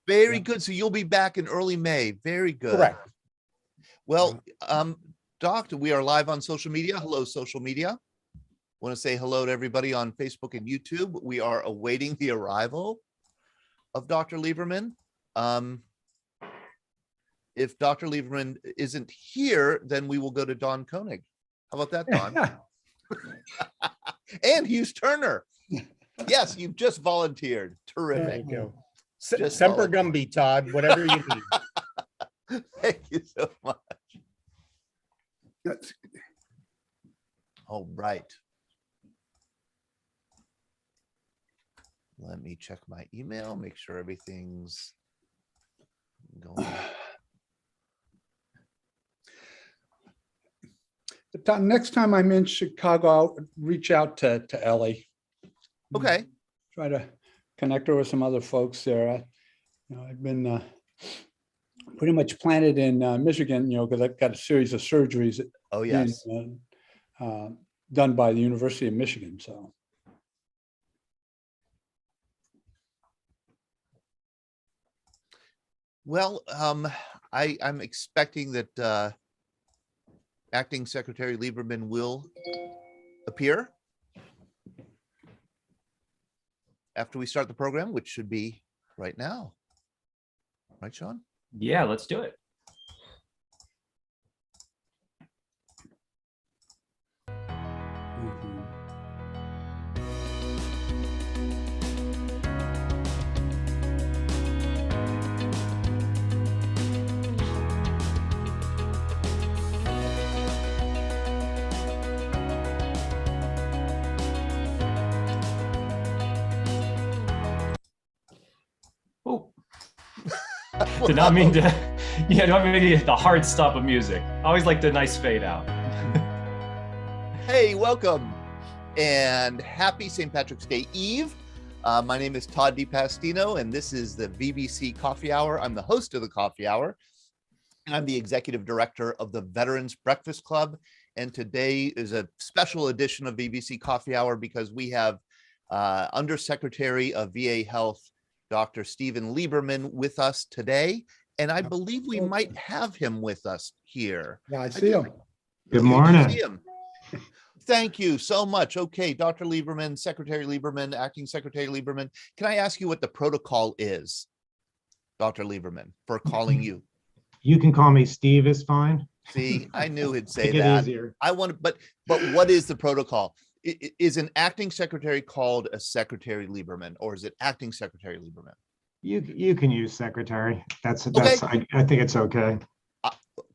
Very Yeah. good. So you'll be back in early May. Very good. Correct. Well, Doctor, we are live on social media. Hello, social media. Want to say hello to everybody on Facebook and YouTube. We are awaiting the arrival of Dr. Lieberman. If Dr. Lieberman isn't here, then we will go to Don Koenig. How about that, Don? And Hughes Turner. Yes, you've just volunteered. Terrific. There you go. Just Semper volunteer. Gumby, Todd, whatever you need. Thank you so much. That's- All right. Let me check my email, make sure everything's going. Next time I'm in Chicago, I'll reach out to Ellie. Okay. Try to connect her with some other folks there. I've been pretty much planted in Michigan, because I've got a series of surgeries Oh, yes. done by the University of Michigan. So Well, I'm expecting that Acting Secretary Lieberman will appear after we start the program, which should be right now. Right, Sean? Yeah, let's do it. Oh, did not mean to. Yeah, don't mean to get the hard stop of music. I always like the nice fade out. Hey, welcome and happy St. Patrick's Day Eve. My name is Todd DiPastino, and this is the VBC Coffee Hour. I'm the host of the Coffee Hour. I'm the executive director of the Veterans Breakfast Club. And today is a special edition of VBC Coffee Hour because we have Undersecretary of VA Health, Dr. Stephen Lieberman, with us today. And I believe we might have him with us here. yeah, I see him. Good You morning. see him. Thank you so much. Okay, Dr. Lieberman, Secretary Lieberman, Acting Secretary Lieberman, can I ask you what the protocol is, Dr. Lieberman, for calling you? You can call me Steve, is fine. See, I knew he'd say Make it that. easier. I want to, but what is the protocol? Is an acting secretary called a Secretary Lieberman, or is it Acting Secretary Lieberman? You can use secretary. I think it's okay.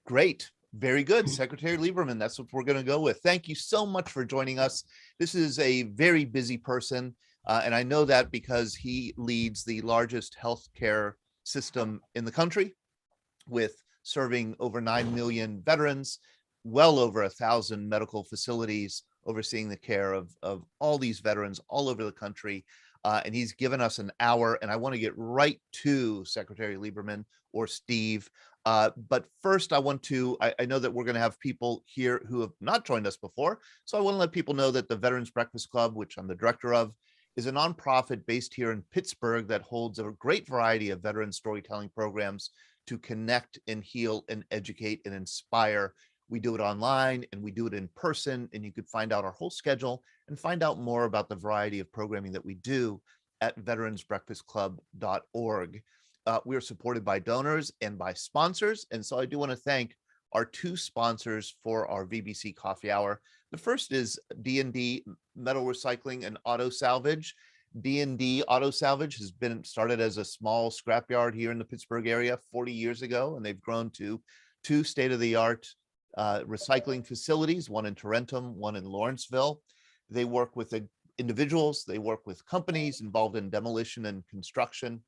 Great. Very good. Secretary Lieberman, that's what we're going to go with. Thank you so much for joining us. This is a very busy person, and I know that because he leads the largest healthcare system in the country, with serving over 9 million veterans, well over 1,000 medical facilities, overseeing the care of all these veterans all over the country. And he's given us an hour, and I want to get right to Secretary Lieberman or Steve. But first, I know that we're going to have people here who have not joined us before. So I want to let people know that the Veterans Breakfast Club, which I'm the director of, is a nonprofit based here in Pittsburgh that holds a great variety of veteran storytelling programs to connect and heal and educate and inspire. We do it online and we do it in person, and you could find out our whole schedule and find out more about the variety of programming that we do at veteransbreakfastclub.org. We are supported by donors and by sponsors. And so I do want to thank our two sponsors for our VBC Coffee Hour. The first is D&D Metal Recycling and Auto Salvage. D&D Auto Salvage has been started as a small scrapyard here in the Pittsburgh area 40 years ago, and they've grown to two state-of-the-art recycling facilities, one in Tarentum, one in Lawrenceville. They work with individuals, they work with companies involved in demolition and construction.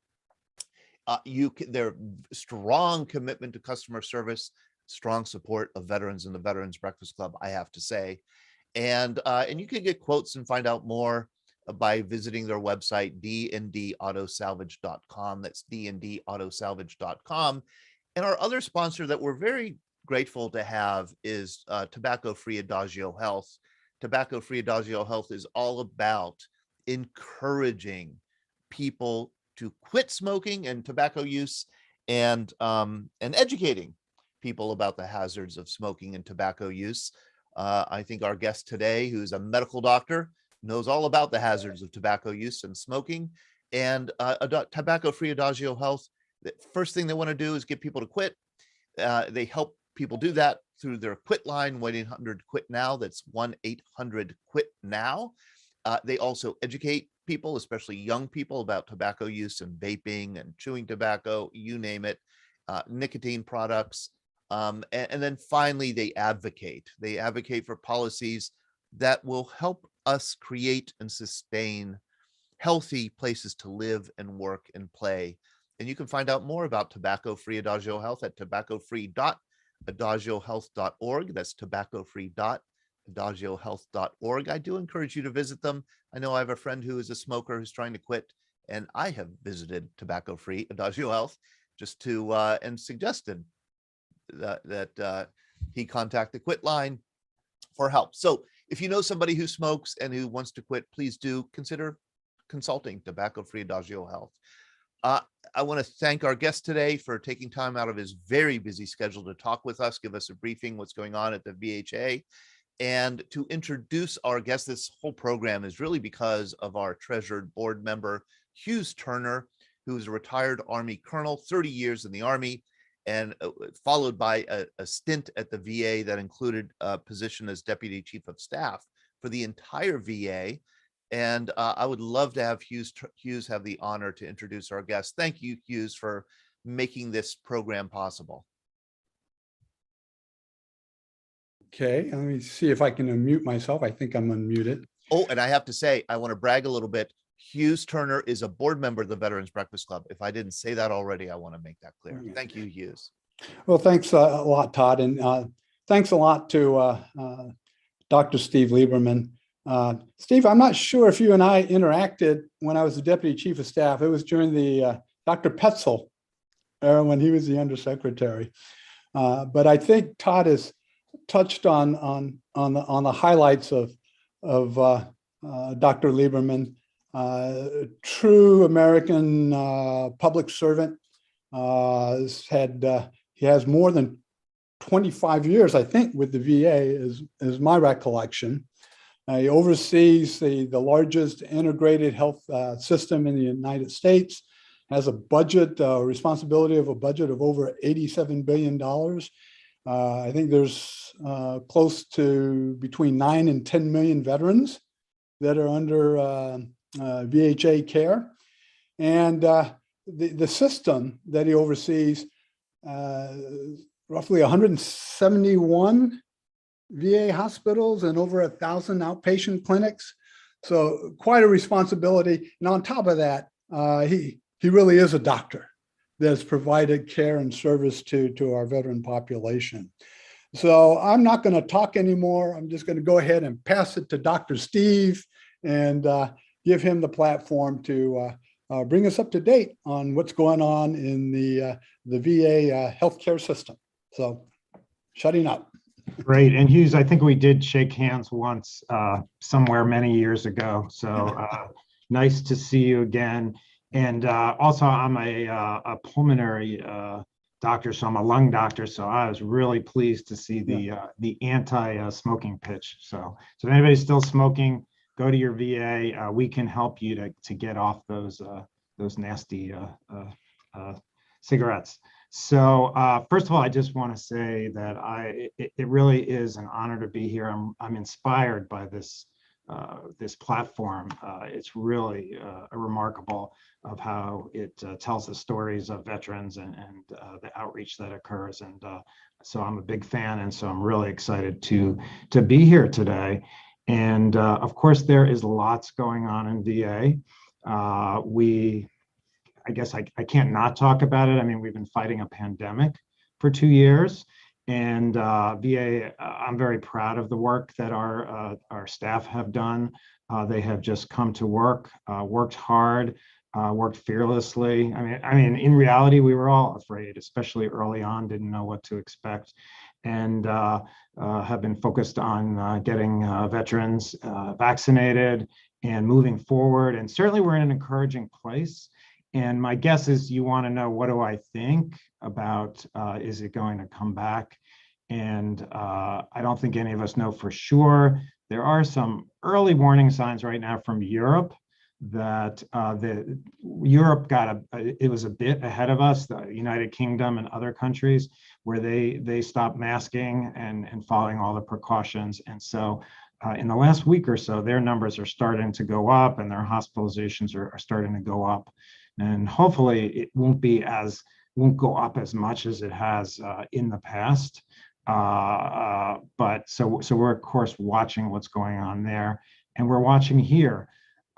Their strong commitment to customer service, strong support of veterans in the Veterans Breakfast Club, I have to say. And you can get quotes and find out more by visiting their website, dndautosalvage.com. That's dndautosalvage.com. And our other sponsor that we're very grateful to have is Tobacco-Free Adagio Health. Tobacco-Free Adagio Health is all about encouraging people to quit smoking and tobacco use, and educating people about the hazards of smoking and tobacco use. I think our guest today, who's a medical doctor, knows all about the hazards of tobacco use and smoking. And tobacco-free Adagio Health, the first thing they want to do is get people to quit. They help people do that through their quit line, 1-800-QUIT-NOW. That's 1-800-QUIT-NOW. They also educate people, especially young people, about tobacco use and vaping and chewing tobacco, you name it, nicotine products. And then finally, they advocate. They advocate for policies that will help us create and sustain healthy places to live and work and play. And you can find out more about tobacco-free Adagio Health at tobaccofree.adagiohealth.org. That's tobaccofree.adagiohealth.org. I do encourage you to visit them. I know I have a friend who is a smoker who's trying to quit, and I have visited tobacco-free Adagio Health just to and suggested that he contact the quit line for help. So if you know somebody who smokes and who wants to quit, please do consider consulting tobacco-free Adagio Health. I want to thank our guest today for taking time out of his very busy schedule to talk with us, give us a briefing what's going on at the VHA. And to introduce our guest, this whole program is really because of our treasured board member, Hughes Turner, who is a retired Army colonel, 30 years in the Army, and followed by a stint at the VA that included a position as Deputy Chief of Staff for the entire VA. And I would love to have Hughes have the honor to introduce our guest. Thank you, Hughes, for making this program possible. Okay, let me see if I can unmute myself. I think I'm unmuted. Oh, and I have to say, I want to brag a little bit. Hughes Turner is a board member of the Veterans Breakfast Club. If I didn't say that already, I want to make that clear. Thank you, Hughes. Well, thanks a lot, Todd. And thanks a lot to Dr. Steve Lieberman. Steve, I'm not sure if you and I interacted when I was the Deputy Chief of Staff. It was during the Dr. Petzel era when he was the Undersecretary. But I think Todd has touched on the highlights of Dr. Lieberman. True American public servant. He has more than 25 years, I think, with the VA, is my recollection. He oversees the largest integrated health system in the United States, has a budget, responsibility of a budget of over $87 billion. I think there's close to between 9 and 10 million veterans that are under VHA care. And the system that he oversees, roughly 171 VA hospitals and over 1,000 outpatient clinics. So quite a responsibility. And on top of that, he really is a doctor that's provided care and service to our veteran population. So I'm not going to talk anymore. I'm just going to go ahead and pass it to Dr. Steve and give him the platform to bring us up to date on what's going on in the VA healthcare system. So shutting up. Great. And Hughes, I think we did shake hands once somewhere many years ago. So nice to see you again. And also, I'm a pulmonary doctor, so I'm a lung doctor. So I was really pleased to see the anti-smoking pitch. So if anybody's still smoking, go to your VA. We can help you to get off those nasty cigarettes. So first of all, I just want to say that it really is an honor to be here. I'm inspired by this platform. It's really remarkable of how it tells the stories of veterans and the outreach that occurs. And so I'm a big fan, and so I'm really excited to be here today. And of course, there is lots going on in VA. I guess I can't not talk about it. I mean, we've been fighting a pandemic for 2 years, and VA, I'm very proud of the work that our staff have done. They have just come to work, worked hard, worked fearlessly. I mean, in reality, we were all afraid, especially early on, didn't know what to expect, and have been focused on getting veterans vaccinated and moving forward. And certainly, we're in an encouraging place. And my guess is you want to know, what do I think about, is it going to come back? And I don't think any of us know for sure. There are some early warning signs right now from Europe that Europe it was a bit ahead of us, the United Kingdom and other countries, where they stopped masking and following all the precautions. And so in the last week or so, their numbers are starting to go up and their hospitalizations are starting to go up. And hopefully it won't go up as much as it has in the past. But so we're of course watching what's going on there, and we're watching here.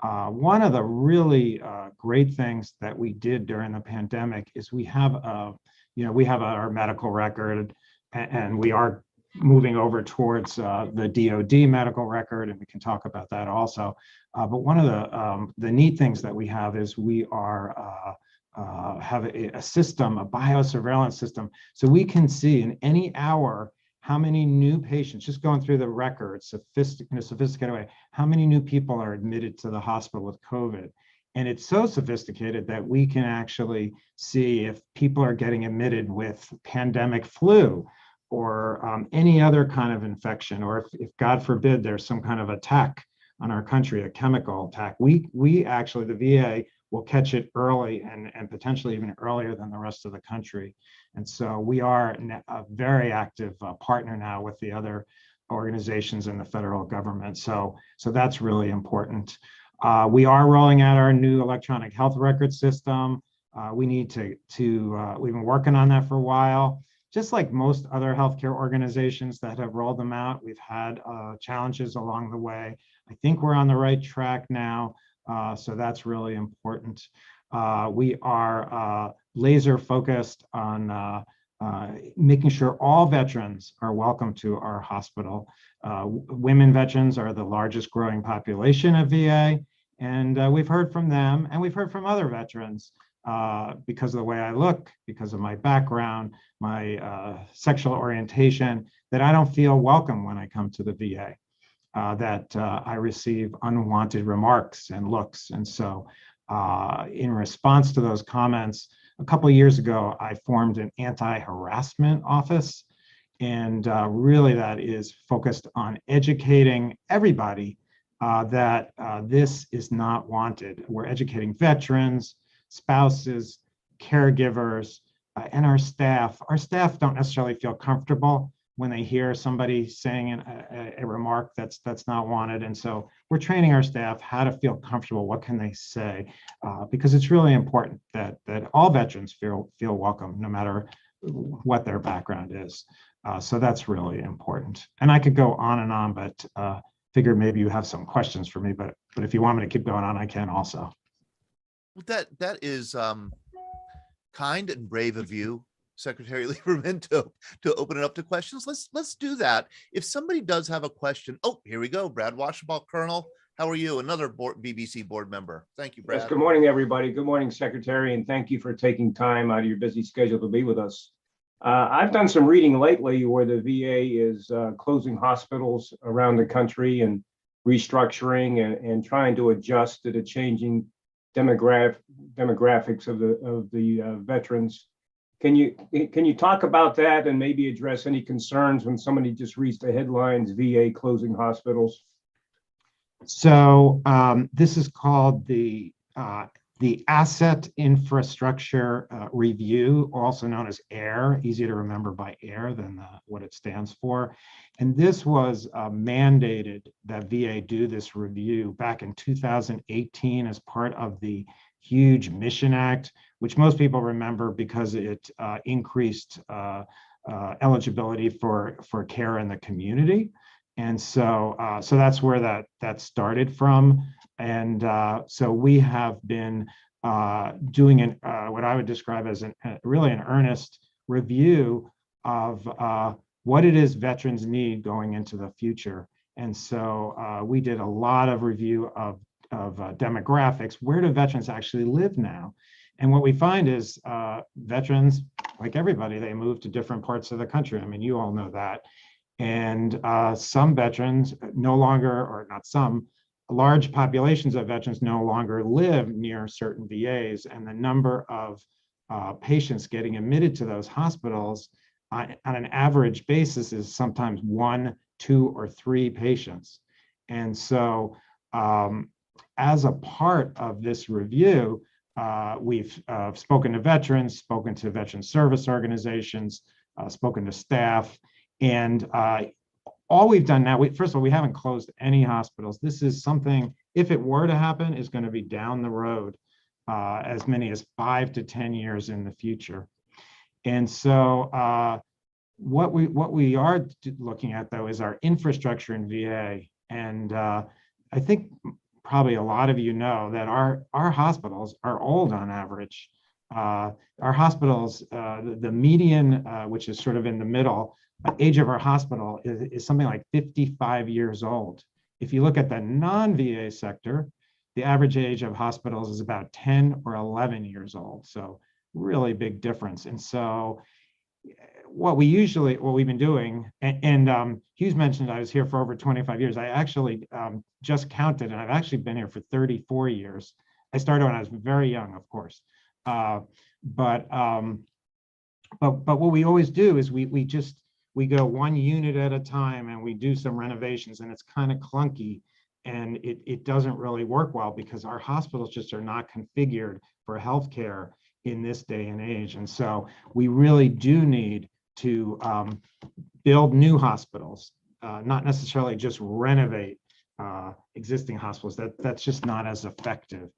One of the really great things that we did during the pandemic is we have our medical record, and we are moving over towards the DoD medical record, and we can talk about that also. But one of the neat things that we have is we have a system, a biosurveillance system, so we can see in any hour how many new patients, just going through the records in a sophisticated way, how many new people are admitted to the hospital with COVID. And it's so sophisticated that we can actually see if people are getting admitted with pandemic flu or any other kind of infection, or if God forbid there's some kind of attack on our country, a chemical attack. We actually, the VA will catch it early and potentially even earlier than the rest of the country. And so we are a very active partner now with the other organizations in the federal government. So that's really important. We are rolling out our new electronic health record system. We need to we've been working on that for a while. Just like most other healthcare organizations that have rolled them out, we've had challenges along the way. I think we're on the right track now, so that's really important. We are laser focused on making sure all veterans are welcome to our hospital. Women veterans are the largest growing population of VA, and we've heard from them, and we've heard from other veterans because of the way I look, because of my background, my sexual orientation, that I don't feel welcome when I come to the VA, that I receive unwanted remarks and looks. And so in response to those comments, a couple of years ago, I formed an anti-harassment office. And really that is focused on educating everybody that this is not wanted. We're educating veterans, spouses, caregivers, and our staff. Our staff don't necessarily feel comfortable when they hear somebody saying a remark that's not wanted. And so we're training our staff how to feel comfortable. What can they say? Because it's really important that all veterans feel welcome, no matter what their background is. So that's really important. And I could go on, but figure maybe you have some questions for me. But if you want me to keep going on, I can also. That is kind and brave of you, Secretary Lieberman, to open it up to questions. Let's do that. If somebody does have a question, oh, here we go. Brad Washaball, Colonel, how are you? Another VBC board member. Thank you, Brad. Yes, good morning, everybody. Good morning, Secretary, and thank you for taking time out of your busy schedule to be with us. I've done some reading lately where the VA is closing hospitals around the country and restructuring and trying to adjust to the changing demographics of the veterans. Can you talk about that and maybe address any concerns when somebody just reads the headlines, VA closing hospitals? So this is called the Asset Infrastructure Review, also known as AIR, easier to remember by AIR than what it stands for. And this was mandated that VA do this review back in 2018 as part of the huge Mission Act, which most people remember because it increased eligibility for care in the community. And so that's where that started from. And so we have been doing what I would describe as really an earnest review of what it is veterans need going into the future. And so we did a lot of review of demographics. Where do veterans actually live now? And what we find is veterans, like everybody, they move to different parts of the country. I mean, you all know that. And some veterans no longer, or not some, large populations of veterans no longer live near certain VAs, and the number of patients getting admitted to those hospitals on an average basis is sometimes 1, 2, or 3 patients. And so as a part of this review, we've spoken to veterans, spoken to veteran service organizations, spoken to staff, and all we've done now, first of all, we haven't closed any hospitals. This is something, if it were to happen, is going to be down the road, as many as 5 to 10 years in the future. And so what we are looking at, though, is our infrastructure in VA. And I think probably a lot of you know that our hospitals are old on average. Our hospitals, the median, which is sort of in the middle, age of our hospital is something like 55 years old. If you look at the non-VA sector, the average age of hospitals is about 10 or 11 years old. So really big difference. And so what we've been doing, and Hughes mentioned I was here for over 25 years. I actually just counted, and I've actually been here for 34 years. I started when I was very young, of course. But what we always do is we go one unit at a time, and we do some renovations, and it's kind of clunky, and it doesn't really work well because our hospitals just are not configured for healthcare in this day and age. And so we really do need to build new hospitals, not necessarily just renovate existing hospitals. That's just not as effective.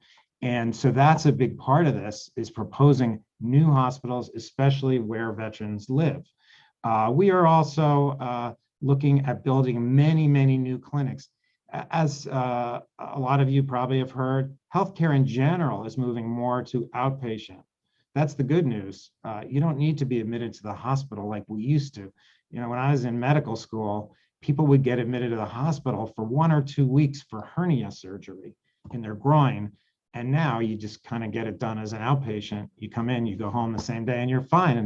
And so that's a big part of this, is proposing new hospitals, especially where veterans live. We are also looking at building many, many new clinics. As a lot of you probably have heard, healthcare in general is moving more to outpatient. That's the good news. You don't need to be admitted to the hospital like we used to. You know, when I was in medical school, people would get admitted to the hospital for 1 or 2 weeks for hernia surgery in their groin. And now you just kind of get it done as an outpatient. You come in, you go home the same day, and you're fine.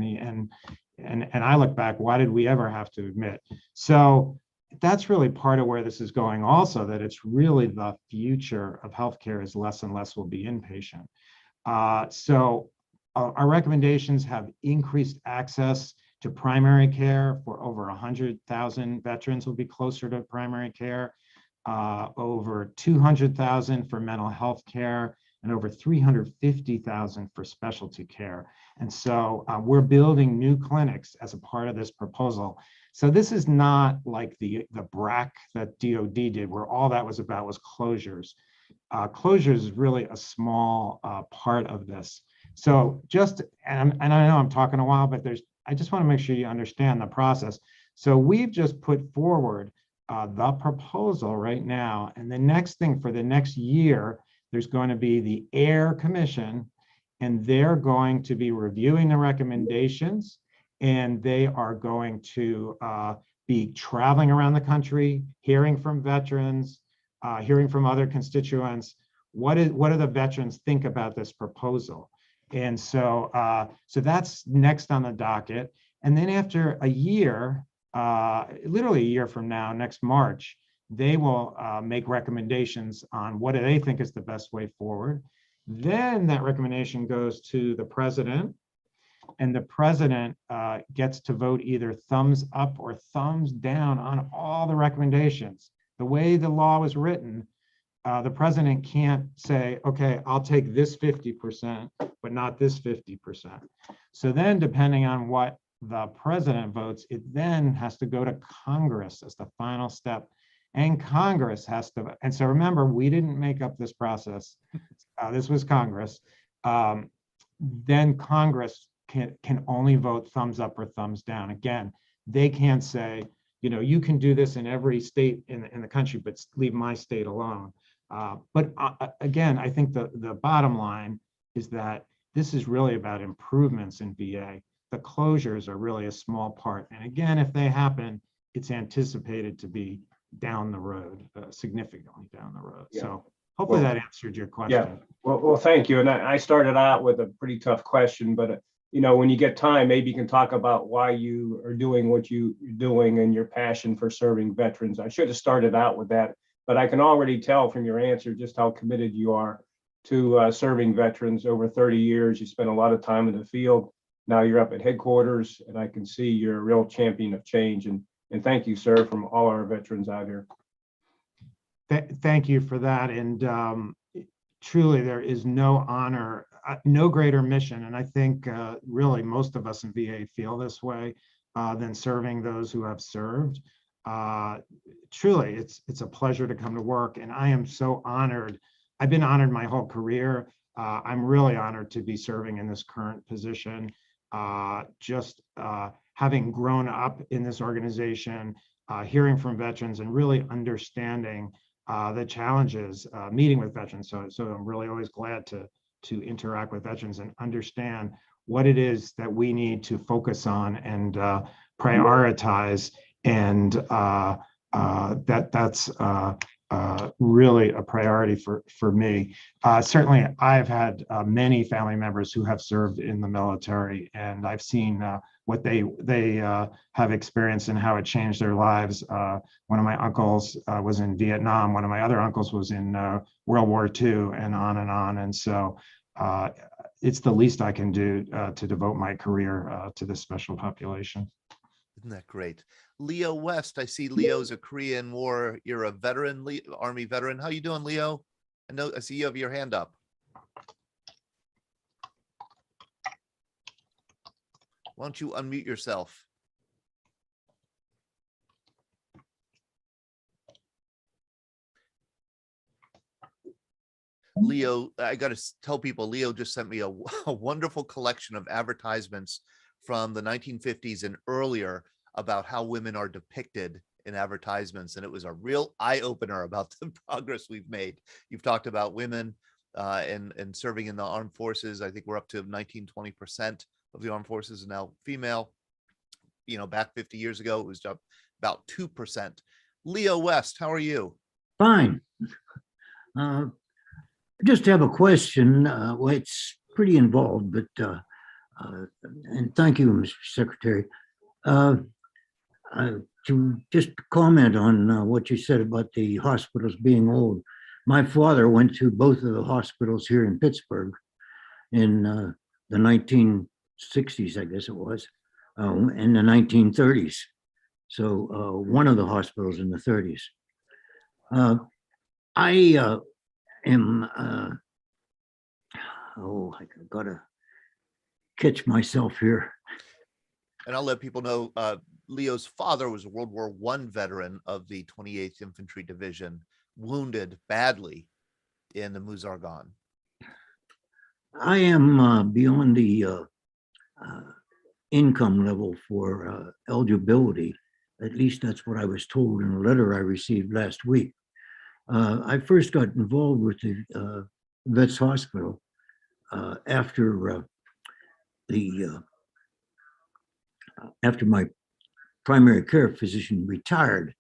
And I look back, why did we ever have to admit? So that's really part of where this is going also, that it's really the future of healthcare is less and less will be inpatient. So our recommendations have increased access to primary care for over 100,000 veterans will be closer to primary care, over 200,000 for mental health care, and over 350,000 for specialty care. And so we're building new clinics as a part of this proposal. So this is not like the BRAC that DOD did, where all that was about was closures. Closures is really a small part of this. So and I know I'm talking a while, but I just want to make sure you understand the process. So we've just put forward the proposal right now. And the next thing for the next year, there's going to be the AIR Commission, and they're going to be reviewing the recommendations, and they are going to be traveling around the country, hearing from veterans, hearing from other constituents. What do the veterans think about this proposal? And so that's next on the docket. And then after a year, literally a year from now, next March, they will make recommendations on what do they think is the best way forward. Then that recommendation goes to the president, and the president gets to vote either thumbs up or thumbs down on all the recommendations. The way the law was written, the president can't say, okay, I'll take this 50%, but not this 50%. So then, depending on what the president votes, it then has to go to Congress as the final step. And Congress has to, and so remember, we didn't make up this process. This was Congress. Then Congress can only vote thumbs up or thumbs down. Again, they can't say, you know, you can do this in every state in the country, but leave my state alone. But again, I think the bottom line is that this is really about improvements in VA. The closures are really a small part. And again, if they happen, it's anticipated to be down the road, significantly down the road. Yeah. So hopefully that answered your question. Yeah. Well, thank you. And I started out with a pretty tough question, but you know, when you get time, maybe you can talk about why you are doing what you're doing and your passion for serving veterans. I should have started out with that, but I can already tell from your answer just how committed you are to serving veterans. Over 30 years. You spent a lot of time in the field. Now you're up at headquarters, and I can see you're a real champion of change. And thank you, sir, from all our veterans out here. Thank you for that. And truly, there is no honor, no greater mission. And I think really most of us in VA feel this way than serving those who have served. Truly, it's a pleasure to come to work. And I am so honored. I've been honored my whole career. I'm really honored to be serving in this current position. Just having grown up in this organization, hearing from veterans and really understanding the challenges, meeting with veterans. So I'm really always glad to interact with veterans and understand what it is that we need to focus on and prioritize. And that's really a priority for me. Certainly, I've had many family members who have served in the military, and I've seen what they have experienced and how it changed their lives. One of my uncles was in Vietnam. One of my other uncles was in World War II, and on and on. And so it's the least I can do to devote my career to this special population. Isn't that great? Leo West, I see Leo's a Korean War. You're a veteran, Army veteran. How you doing, Leo? I see you have your hand up. Why don't you unmute yourself? Leo, I got to tell people, Leo just sent me a wonderful collection of advertisements from the 1950s and earlier about how women are depicted in advertisements. And it was a real eye-opener about the progress we've made. You've talked about women and serving in the armed forces. I think we're up to 19-20% of the armed forces is now female. You know, back 50 years ago, it was about 2%. Leo West, how are you? Fine. Just have a question. Well, it's pretty involved, but and thank you, Mr. Secretary. To just comment on what you said about the hospitals being old. My father went to both of the hospitals here in Pittsburgh in the 1960s, I guess it was, in the 1930s. So one of the hospitals in the 30s. I am, I gotta catch myself here. And I'll let people know, Leo's father was a World War I veteran of the 28th Infantry Division, wounded badly in the Muzargan. I am beyond the income level for eligibility. At least that's what I was told in a letter I received last week. I first got involved with the Vets Hospital after after my primary care physician retired,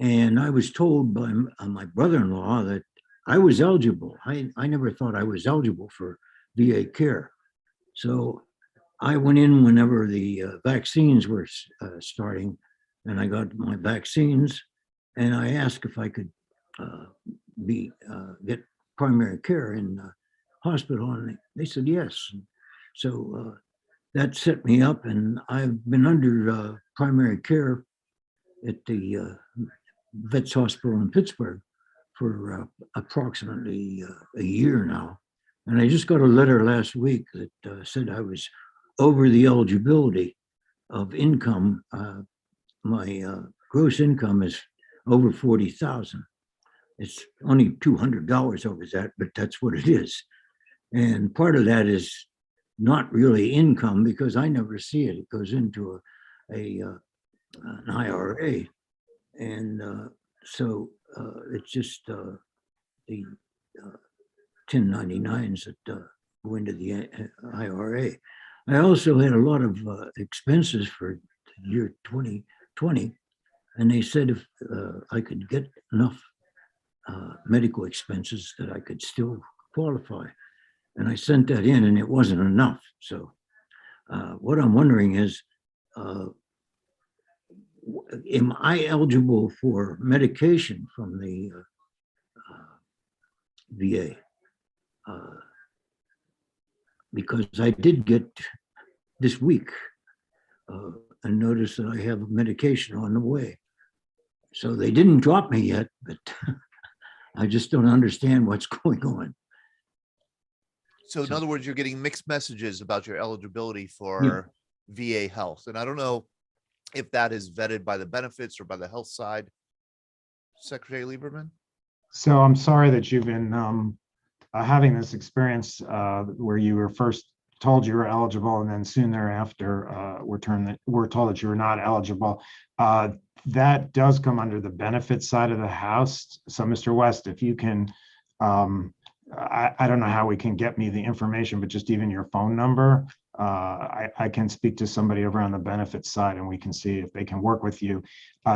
and I was told by my brother-in-law that I was eligible. I never thought I was eligible for VA care. So I went in whenever the vaccines were starting, and I got my vaccines, and I asked if I could get primary care in the hospital, and they said yes. So that set me up, and I've been under primary care at the Vets Hospital in Pittsburgh for approximately a year now. And I just got a letter last week that said I was over the eligibility of income. My gross income is over $40,000. It's only $200 over that, but that's what it is. And part of that is not really income because I never see it. It goes into an IRA. And so it's just the 1099s that go into the IRA. I also had a lot of expenses for the year 2020, and they said if I could get enough medical expenses that I could still qualify. And I sent that in, and it wasn't enough. So what I'm wondering is, am I eligible for medication from the VA. Because I did get this week a notice that I have medication on the way. So they didn't drop me yet, but I just don't understand what's going on. So in So- other words, you're getting mixed messages about your eligibility for VA health. And I don't know if that is vetted by the benefits or by the health side. Secretary Lieberman? So I'm sorry that you've been having this experience where you were first told you were eligible and then soon thereafter we're told that you were not eligible. That does come under the benefits side of the house. So Mr. West, if you can, I don't know how we can get me the information, but just even your phone number, I can speak to somebody over on the benefits side and we can see if they can work with you.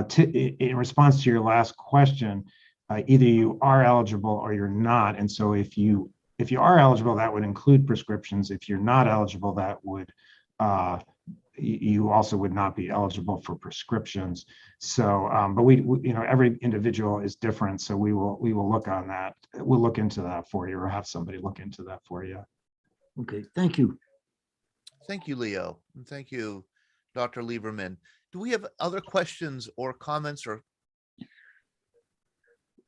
In response to your last question, either you are eligible or you're not. And so if you are eligible, that would include prescriptions. If you're not eligible, that would you also would not be eligible for prescriptions. So, but we every individual is different. So we will look on that. We'll look into that for you, or have somebody look into that for you. Okay, thank you. Thank you, Leo. And thank you, Dr. Lieberman. Do we have other questions or comments, or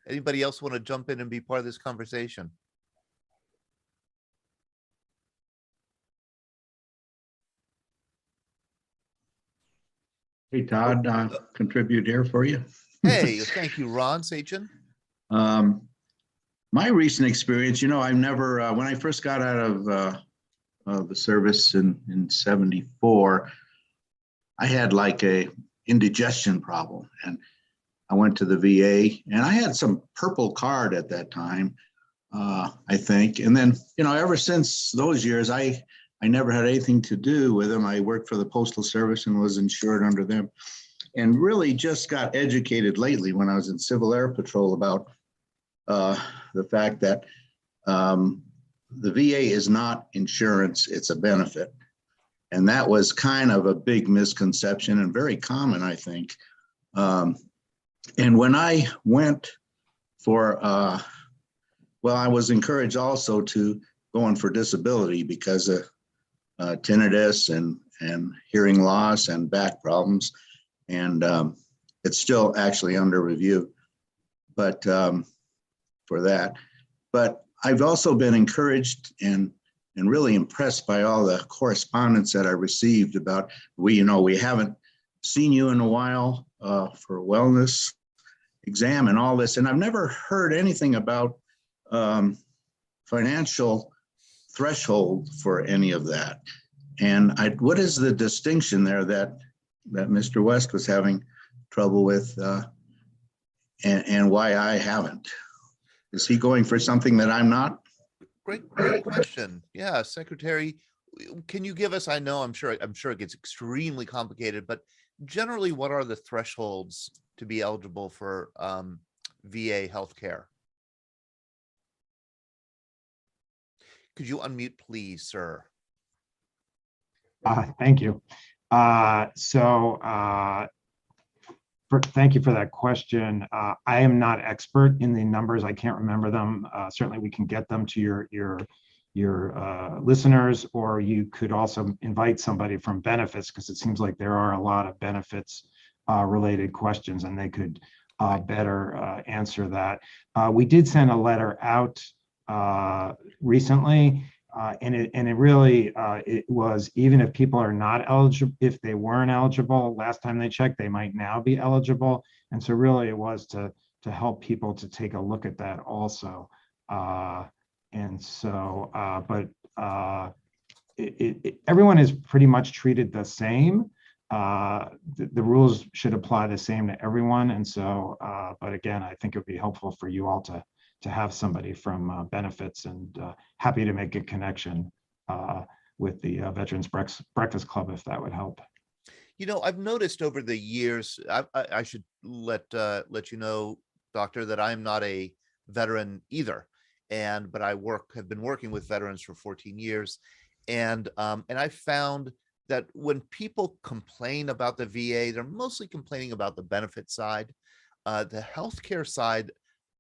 anybody else want to jump in and be part of this conversation? Hey, Todd, contribute here for you. Hey, thank you, Ron Sachin. My recent experience, I've never, when I first got out of the service in 74, I had like a indigestion problem, and I went to the VA, and I had some purple card at that time, I think. And then, ever since those years, I never had anything to do with them. I worked for the Postal Service and was insured under them, and really just got educated lately when I was in Civil Air Patrol about the fact that the VA is not insurance, it's a benefit. And that was kind of a big misconception and very common, I think. And when I went for, well, I was encouraged also to go in for disability because of tinnitus and hearing loss and back problems. And it's still actually under review, but for that. But I've also been encouraged and really impressed by all the correspondence that I received about, we haven't seen you in a while for a wellness exam and all this. And I've never heard anything about financial threshold for any of that. And what is the distinction there that Mr. West was having trouble with and why I haven't? Is he going for something that I'm not? Great question. Yeah, Secretary, can you give us, I'm sure it gets extremely complicated, but generally what are the thresholds to be eligible for VA healthcare? Could you unmute, please, sir? Thank you. Thank you for that question. I am not expert in the numbers. I can't remember them. Certainly we can get them to your listeners, or you could also invite somebody from benefits, because it seems like there are a lot of benefits related questions, and they could better answer that. We did send a letter out recently, and it really it was, even if people are not eligible, if they weren't eligible last time they checked, they might now be eligible. And so really it was to help people to take a look at that also. And so, everyone is pretty much treated the same. The rules should apply the same to everyone. And so, but again, I think it would be helpful for you all to have somebody from benefits, and happy to make a connection with the Veterans Breakfast Club, if that would help. I've noticed over the years, I should let you know, Doctor, that I'm not a veteran either. But I have been working with veterans for 14 years. And I found that when people complain about the VA, they're mostly complaining about the benefit side. The healthcare side,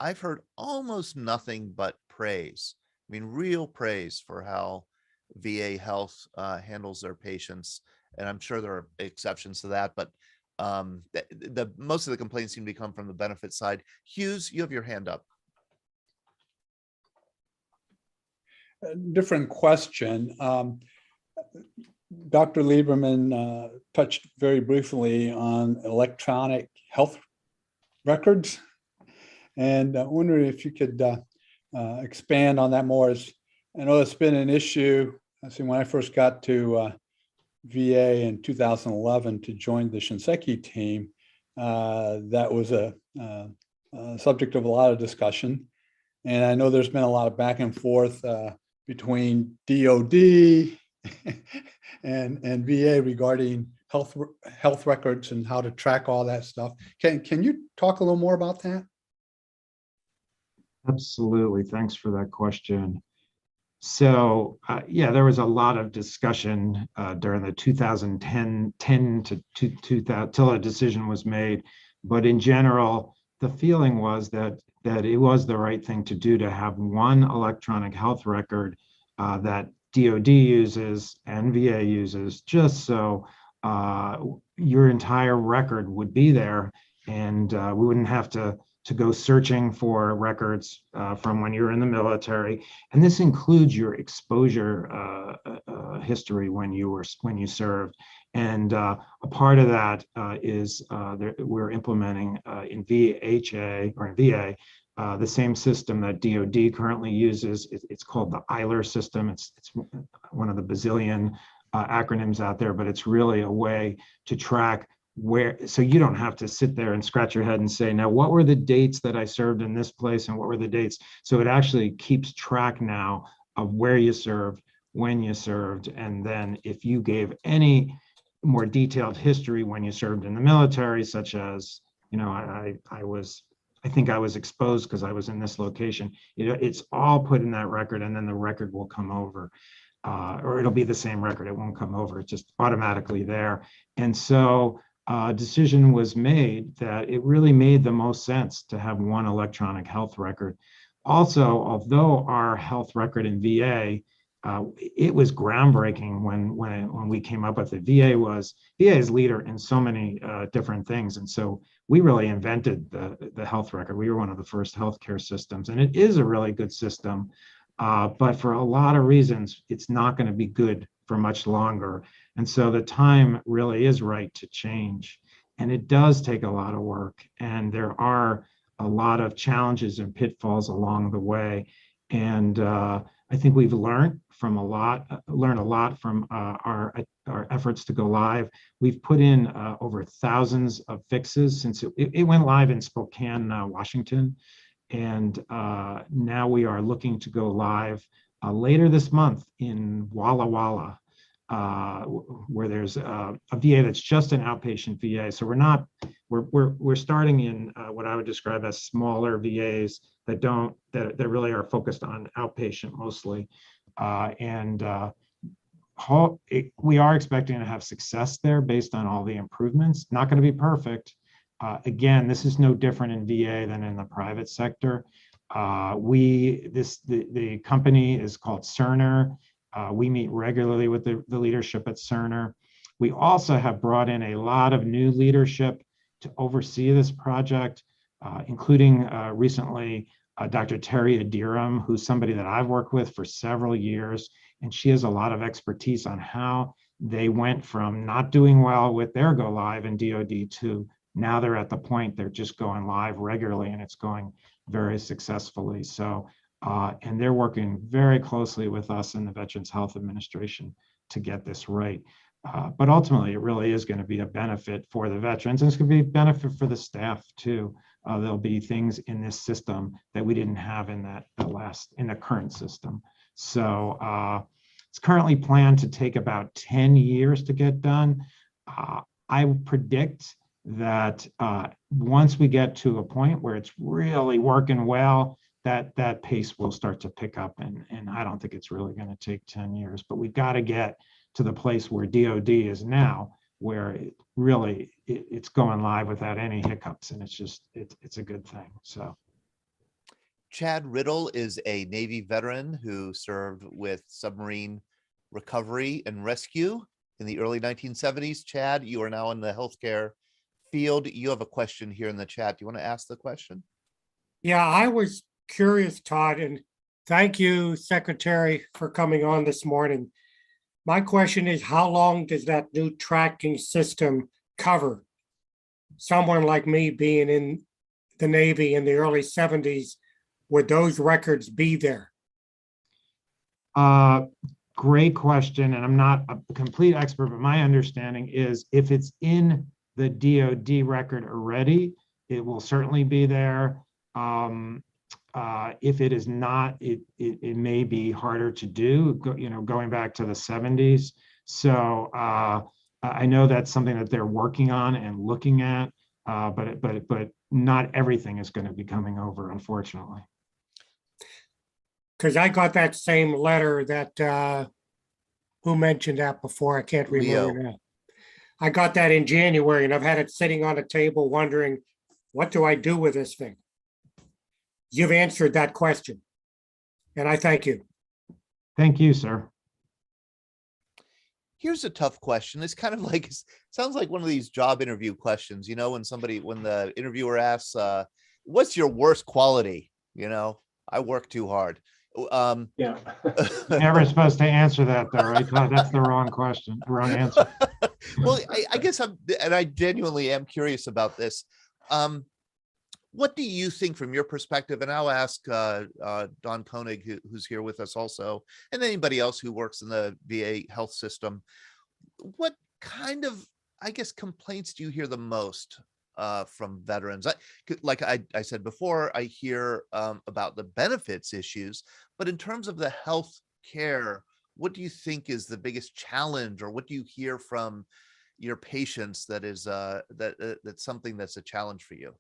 I've heard almost nothing but praise. I mean, real praise for how VA Health handles their patients. And I'm sure there are exceptions to that, but the most of the complaints seem to come from the benefit side. Hughes, you have your hand up. Different question. Dr. Lieberman touched very briefly on electronic health records. And I wonder if you could expand on that more. As I know it's been an issue. I see when I first got to VA in 2011 to join the Shinseki team, that was a subject of a lot of discussion. And I know there's been a lot of back and forth between DOD and VA regarding health records and how to track all that stuff. Can you talk a little more about that? Absolutely. Thanks for that question. So yeah, there was a lot of discussion during the 2010 to 2000 till a decision was made. But in general, the feeling was that it was the right thing to do to have one electronic health record that DoD uses and VA uses, just so your entire record would be there, and we wouldn't have to go searching for records from when you were in the military. And this includes your exposure history when you served. And a part of that is we're implementing in VHA or in VA the same system that DoD currently uses. It's called the Euler System. It's one of the bazillion acronyms out there, but it's really a way to track where, so you don't have to sit there and scratch your head and say, now what were the dates that I served in this place and what were the dates? So it actually keeps track now of where you served, when you served, and then if you gave any more detailed history when you served in the military, such as, you know, I think I was exposed because I was in this location. You know, it's all put in that record, and then the record will come over, or it'll be the same record. It won't come over. It's just automatically there. And so a decision was made that it really made the most sense to have one electronic health record. Also, although our health record in VA, it was groundbreaking when we came up with it. VA is leader in so many different things, and so we really invented the health record. We were one of the first healthcare systems, and it is a really good system. But for a lot of reasons, it's not going to be good for much longer. And so the time really is right to change. And it does take a lot of work. And there are a lot of challenges and pitfalls along the way. And I think we've learned a lot from our efforts to go live. We've put in over thousands of fixes since it went live in Spokane, Washington. And now we are looking to go live later this month in Walla Walla, where there's a VA that's just an outpatient VA. So we're starting in what I would describe as smaller VAs that really are focused on outpatient mostly. We are expecting to have success there based on all the improvements. Not going to be perfect. Again, this is no different in VA than in the private sector. The company is called Cerner. We meet regularly with the leadership at Cerner. We also have brought in a lot of new leadership to oversee this project, including recently Dr. Terry Adiram, who's somebody that I've worked with for several years, and she has a lot of expertise on how they went from not doing well with their go live in DoD to now they're at the point they're just going live regularly, and it's going very successfully. So, and they're working very closely with us in the Veterans Health Administration to get this right. But ultimately, it really is going to be a benefit for the veterans, and it's going to be a benefit for the staff too. There'll be things in this system that we didn't have in the current system. So it's currently planned to take about 10 years to get done. I predict that once we get to a point where it's really working well, that pace will start to pick up, and I don't think it's really going to take 10 years, but we've got to get to the place where DoD is now, where it's going live without any hiccups, and it's a good thing. So Chad Riddle is a Navy veteran who served with submarine recovery and rescue in the early 1970s. Chad, you are now in the healthcare field. You have a question here in the chat. Do you want to ask the question? Yeah, I was curious, Todd, and thank you, Secretary, for coming on this morning. My question is, how long does that new tracking system cover? Someone like me being in the Navy in the early 70s, would those records be there? Great question, and I'm not a complete expert, but my understanding is if it's in the DoD record already, it will certainly be there. If it is not, it may be harder to do, going back to the 70s. So I know that's something that they're working on and looking at, but not everything is going to be coming over, unfortunately. Because I got that same letter that, who mentioned that before? I can't remember Leo. now. I got that in January and I've had it sitting on a table wondering, what do I do with this thing? You've answered that question, and I thank you. Thank you, sir. Here's a tough question. It's kind of like, sounds like one of these job interview questions, when when the interviewer asks, what's your worst quality? I work too hard. Yeah. You're never supposed to answer that, though, right, Todd? That's the wrong question, wrong answer. Well, I guess I genuinely am curious about this. What do you think from your perspective? And I'll ask Don Koenig, who's here with us also, and anybody else who works in the VA health system. What kind of, complaints do you hear the most from veterans? Like I said before, I hear about the benefits issues, but in terms of the health care, what do you think is the biggest challenge, or what do you hear from your patients that is that's something that's a challenge for you?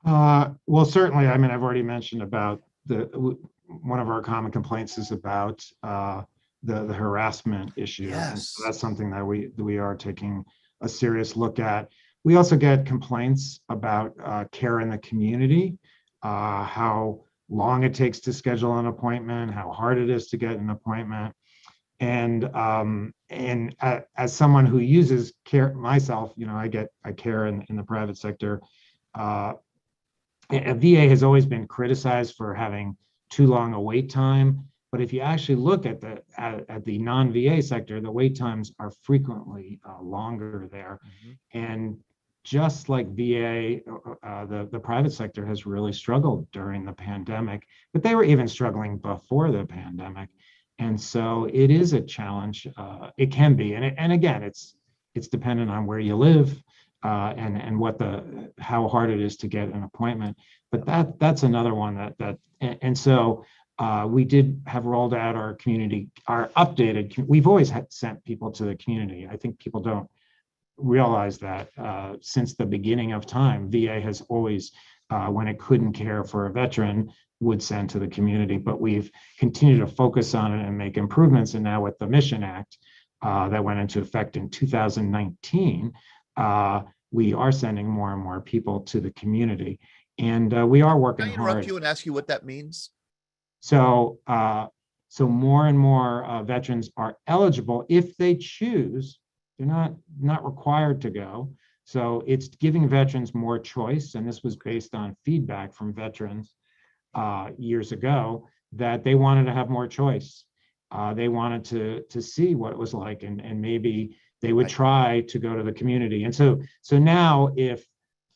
Well, certainly, I've already mentioned about one of our common complaints is about the harassment issue. Yes. So that's something that we are taking a serious look at. We also get complaints about care in the community, how long it takes to schedule an appointment, how hard it is to get an appointment. And as someone who uses care myself, I care in the private sector. VA has always been criticized for having too long a wait time, but if you actually look at the non-VA sector, the wait times are frequently longer there. Mm-hmm. And just like VA, the private sector has really struggled during the pandemic, but they were even struggling before the pandemic. And so it is a challenge. It can be, and again, it's dependent on where you live. And how hard it is to get an appointment, but that's another one so we did have rolled out our updated. We've always sent people to the community. I think people don't realize that since the beginning of time, VA has always, when it couldn't care for a veteran, would send to the community. But we've continued to focus on it and make improvements. And now with the Mission Act that went into effect in 2019. We are sending more and more people to the community, and we are working hard. Can I interrupt you and ask you what that means? So more and more veterans are eligible if they choose. They're not required to go. So it's giving veterans more choice, and this was based on feedback from veterans years ago that they wanted to have more choice. They wanted to see what it was like, and maybe they would try to go to the community. And so now if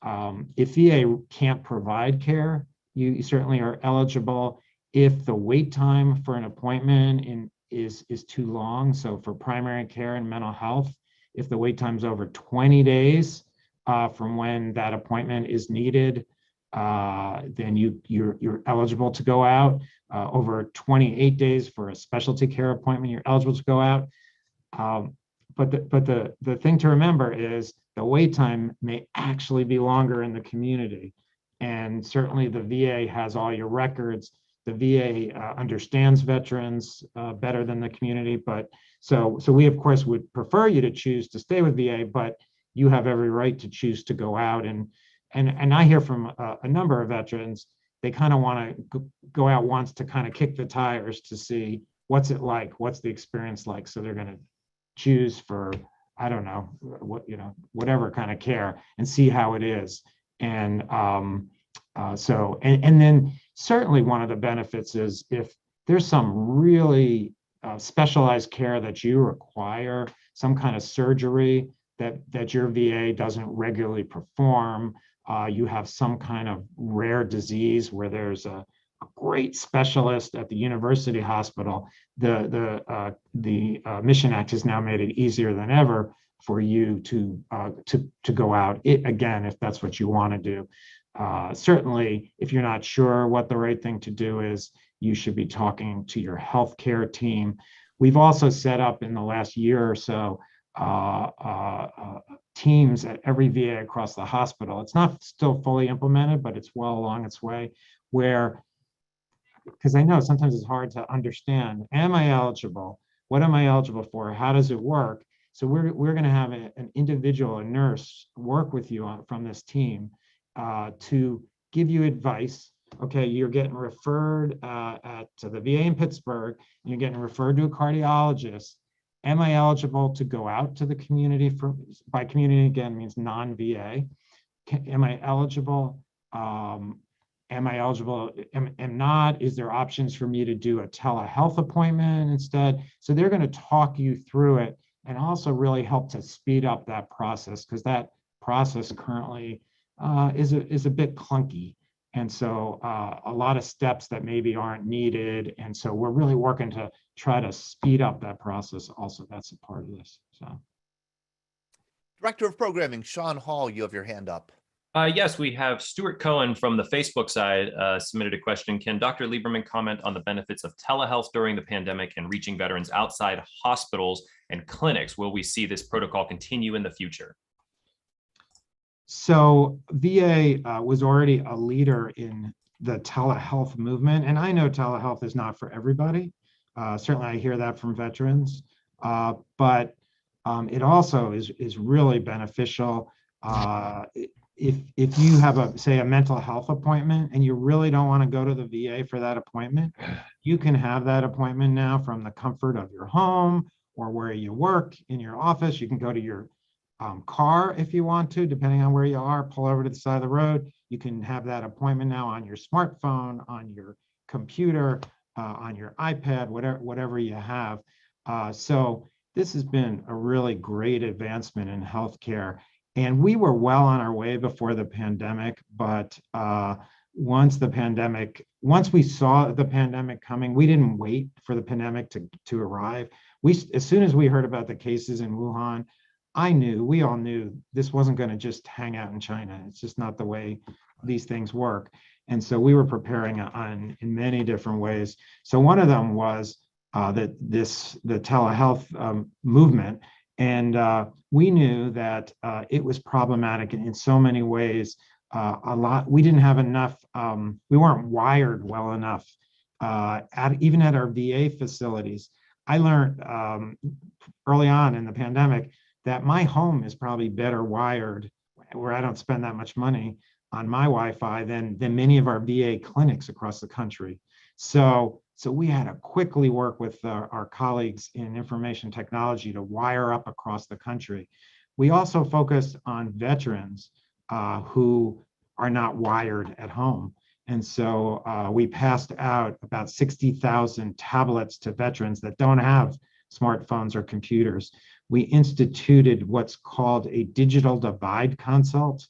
VA can't provide care, you certainly are eligible. If the wait time for an appointment is too long, so for primary care and mental health, if the wait time is over 20 days from when that appointment is needed, then you're eligible to go out. Over 28 days for a specialty care appointment, you're eligible to go out. But the thing to remember is the wait time may actually be longer in the community. And certainly the VA has all your records. The VA understands veterans better than the community. But so we, of course, would prefer you to choose to stay with VA, but you have every right to choose to go out. And I hear from a number of veterans they kind of want to go out once to kind of kick the tires to see what's it like, what's the experience like. So they're going to choose for, I don't know, whatever kind of care and see how it is. And and then certainly one of the benefits is if there's some really specialized care that you require, some kind of surgery that your VA doesn't regularly perform, you have some kind of rare disease where there's a great specialist at the university hospital, the Mission Act has now made it easier than ever for you to go out, again, if that's what you want to do. Certainly, if you're not sure what the right thing to do is, you should be talking to your healthcare team. We've also set up in the last year or so teams at every VA across the hospital. It's not still fully implemented, but it's well along its way, where, because I know sometimes it's hard to understand, am I eligible? What am I eligible for? How does it work? So we're going to have an individual, a nurse, work with you from this team to give you advice. Okay, you're getting referred to the VA in Pittsburgh, and you're getting referred to a cardiologist. Am I eligible to go out to the community? By community, again, means non-VA. Am I eligible? Am I eligible? Am not? Is there options for me to do a telehealth appointment instead? So they're going to talk you through it and also really help to speed up that process, because that process currently is a bit clunky. And so a lot of steps that maybe aren't needed. And so we're really working to try to speed up that process also. That's a part of this. So, Director of Programming, Sean Hall, you have your hand up. Yes, we have Stuart Cohen from the Facebook side submitted a question. Can Dr. Lieberman comment on the benefits of telehealth during the pandemic and reaching veterans outside hospitals and clinics? Will we see this protocol continue in the future? So VA was already a leader in the telehealth movement. And I know telehealth is not for everybody. Certainly I hear that from veterans, but it also is really beneficial. If you have say a mental health appointment and you really don't want to go to the VA for that appointment, you can have that appointment now from the comfort of your home or where you work in your office. You can go to your car if you want to, depending on where you are, pull over to the side of the road. You can have that appointment now on your smartphone, on your computer, on your iPad, whatever you have. So this has been a really great advancement in healthcare. And we were well on our way before the pandemic, but once we saw the pandemic coming, we didn't wait for the pandemic to arrive. As soon as we heard about the cases in Wuhan, we all knew this wasn't going to just hang out in China. It's just not the way these things work. And so we were preparing in many different ways. So one of them was the telehealth movement. And we knew that it was problematic in so many ways. We didn't have enough, we weren't wired well enough, even at our VA facilities. I learned early on in the pandemic that my home is probably better wired, where I don't spend that much money on my Wi-Fi than many of our VA clinics across the country. So we had to quickly work with our colleagues in information technology to wire up across the country. We also focused on veterans who are not wired at home. And so we passed out about 60,000 tablets to veterans that don't have smartphones or computers. We instituted what's called a digital divide consult,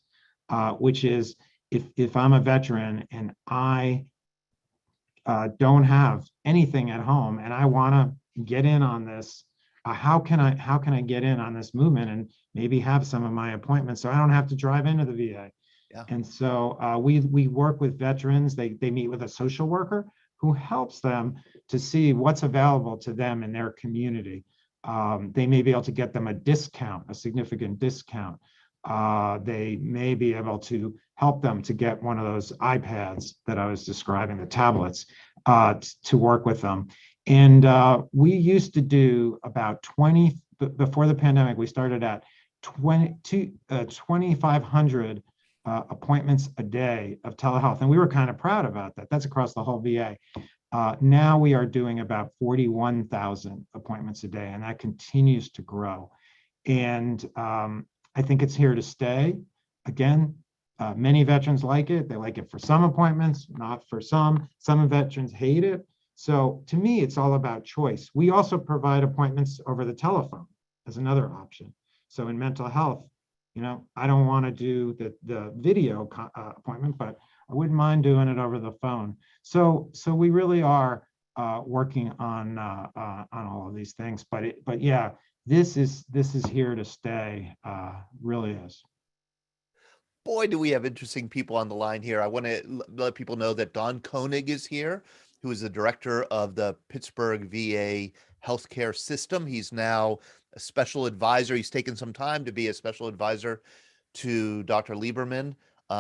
which is if I'm a veteran and I don't have anything at home and I want to get in on this, how can I get in on this movement and maybe have some of my appointments so I don't have to drive into the VA? Yeah. And so we work with veterans. They meet with a social worker who helps them to see what's available to them in their community. They may be able to get them a significant discount. They may be able to help them to get one of those iPads that I was describing, the tablets, to work with them. And we used to do about 20, before the pandemic, we started at 2,500 appointments a day of telehealth. And we were kind of proud about that. That's across the whole VA. Now we are doing about 41,000 appointments a day, and that continues to grow. And I think it's here to stay. Again, many veterans like it. They like it for some appointments, not for some. Some veterans hate it. So to me, it's all about choice. We also provide appointments over the telephone as another option. So in mental health, I don't want to do the video appointment, but I wouldn't mind doing it over the phone. So we really are working on all of these things. But yeah, this is here to stay. Really is. Boy, do we have interesting people on the line here. I want to let people know that Don Koenig is here, who is the director of the Pittsburgh VA healthcare system. He's now a special advisor. He's taken some time to be a special advisor to Dr. Lieberman.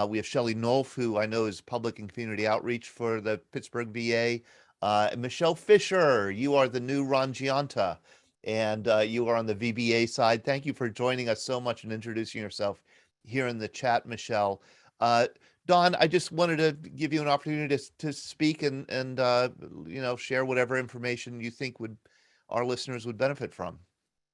We have Shelley Nolf, who I know is public and community outreach for the Pittsburgh VA. And Michelle Fisher, you are the new Ron Gianta, and you are on the VBA side. Thank you for joining us so much and introducing yourself here in the chat, Michelle. Don, I just wanted to give you an opportunity to speak and share whatever information you think our listeners would benefit from.